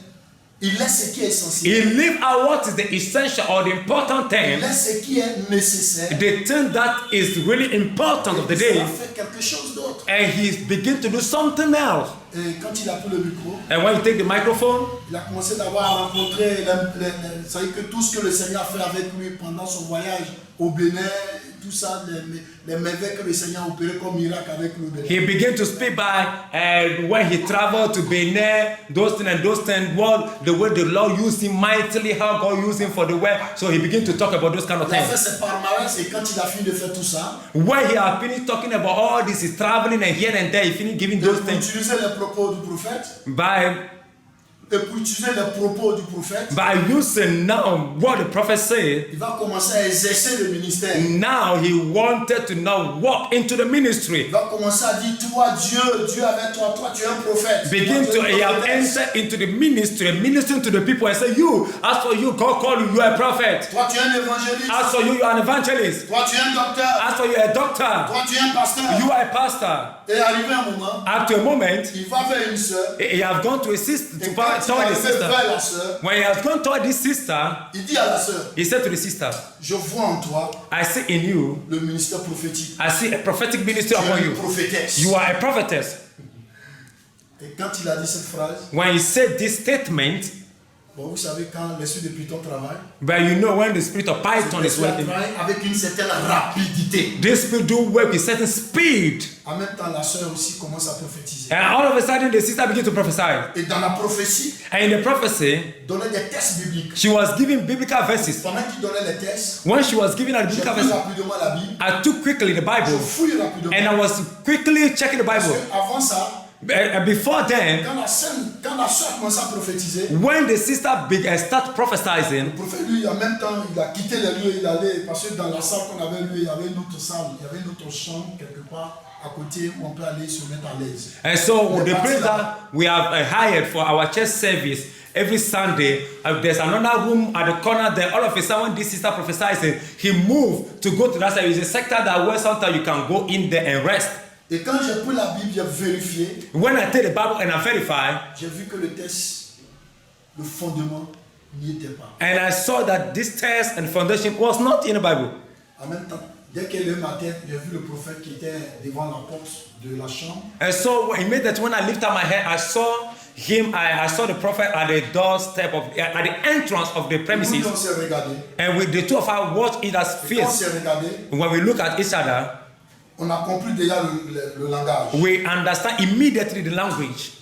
Il laisse ce qui est he essentiel. leave out what is the essential or the important Il thing, laisse ce qui est nécessaire. the thing that is really important of the Et day, il a fait quelque chose d'autre. and he begin to do something else. Et quand il a pris le micro, And when you take the microphone, il a commencé d'abord à rencontrer, ça veut dire que tout ce que le Seigneur a fait avec lui pendant son voyage au Bénin, tout ça, les merveilles que le Seigneur a opéré comme miracle avec le Bénin. he began to speak by when he traveled to Benin, those things, what the way the Lord used him mightily, how God used him for the way. So he began to talk about those kind of Il a fait things. ses palmarès et quand il a fini de faire tout ça, When he had finished talking about all this, he's traveling and here and there, he finished giving those pour things utiliser les propos du prophète, by using now what the prophet said. il va commencer à exercer le ministère. Now he wanted to now walk into the ministry. Il va commencer à dire, toi Dieu avec toi, toi tu es un prophète. Begin Toi, to tu es he un have prophétesse. entered into the ministry, ministering to the people and say, you, as for you, God call you, you are a prophet. Toi tu es un évangéliste. As for you, you are an evangelist. Toi tu es un docteur. As for you, a doctor. Toi tu es un pasteur. You are a pastor. Et arrivé un moment, Up to a moment, il va vers une sœur. he have gone to a sister, Et to quand il toward the arrive sister. vers la sœur, When he has gone toward this sister, il dit à la sœur, he said to the sister, je vois en toi I see in you, le ministère prophétique. I see a prophetic ministry Tu es upon une you. prophétesse. You are a prophetess. Et quand il a dit cette phrase, When he said this statement, bon, vous savez quand l'esprit de Python travaille, but you know when the spirit of Python is l'esprit working, travaille avec une certaine rapidité. this spirit do work with certain speed. En même temps, la sœur aussi commence à prophétiser. And all of a sudden, the sister began to prophesy. Et dans la prophétie, And in the prophecy, donnait des tests bibliques. she was giving biblical verses. Pendant qu'il donnait les tests, When she was giving her j'ai biblical pris verses, rapidement la Bible, I took quickly the je Bible fouille rapidement. and I was quickly checking the Parce Bible. qu'avant ça, Before then, quand la sœur commençait à prophétiser, when the sister start prophesying, le prophète, lui, en même temps, il a quitté les lieux, il allait, parce que dans la salle qu'on avait lui, il y avait une autre salle, il y avait une autre chambre quelque part à côté où on peut aller se mettre à l'aise. and so the place that we have hired for our church service, every Sunday. There's another room at the corner there. All of a sudden, when this sister prophesies, he moved to go to that side. It's a sector that where sometimes you can go in there and rest. Et quand j'ai pris la Bible, j'ai vérifié. When I take the Bible and I verify, J'ai vu que le test, le fondement n'y était pas. and I saw that this test and foundation was not in the Bible. En même temps, dès qu'elle est ma tête, j'ai vu le prophète qui était devant la porte de la chambre. And so immediately when I lifted up my head, I saw him. I saw the prophet at the doorstep at the entrance of the premises. Nous, on s'est regardé. And with the two of us watched each other's Et quand on face. s'est regardé, When we look at each other, on a compris déjà le langage. we understand immediately the language.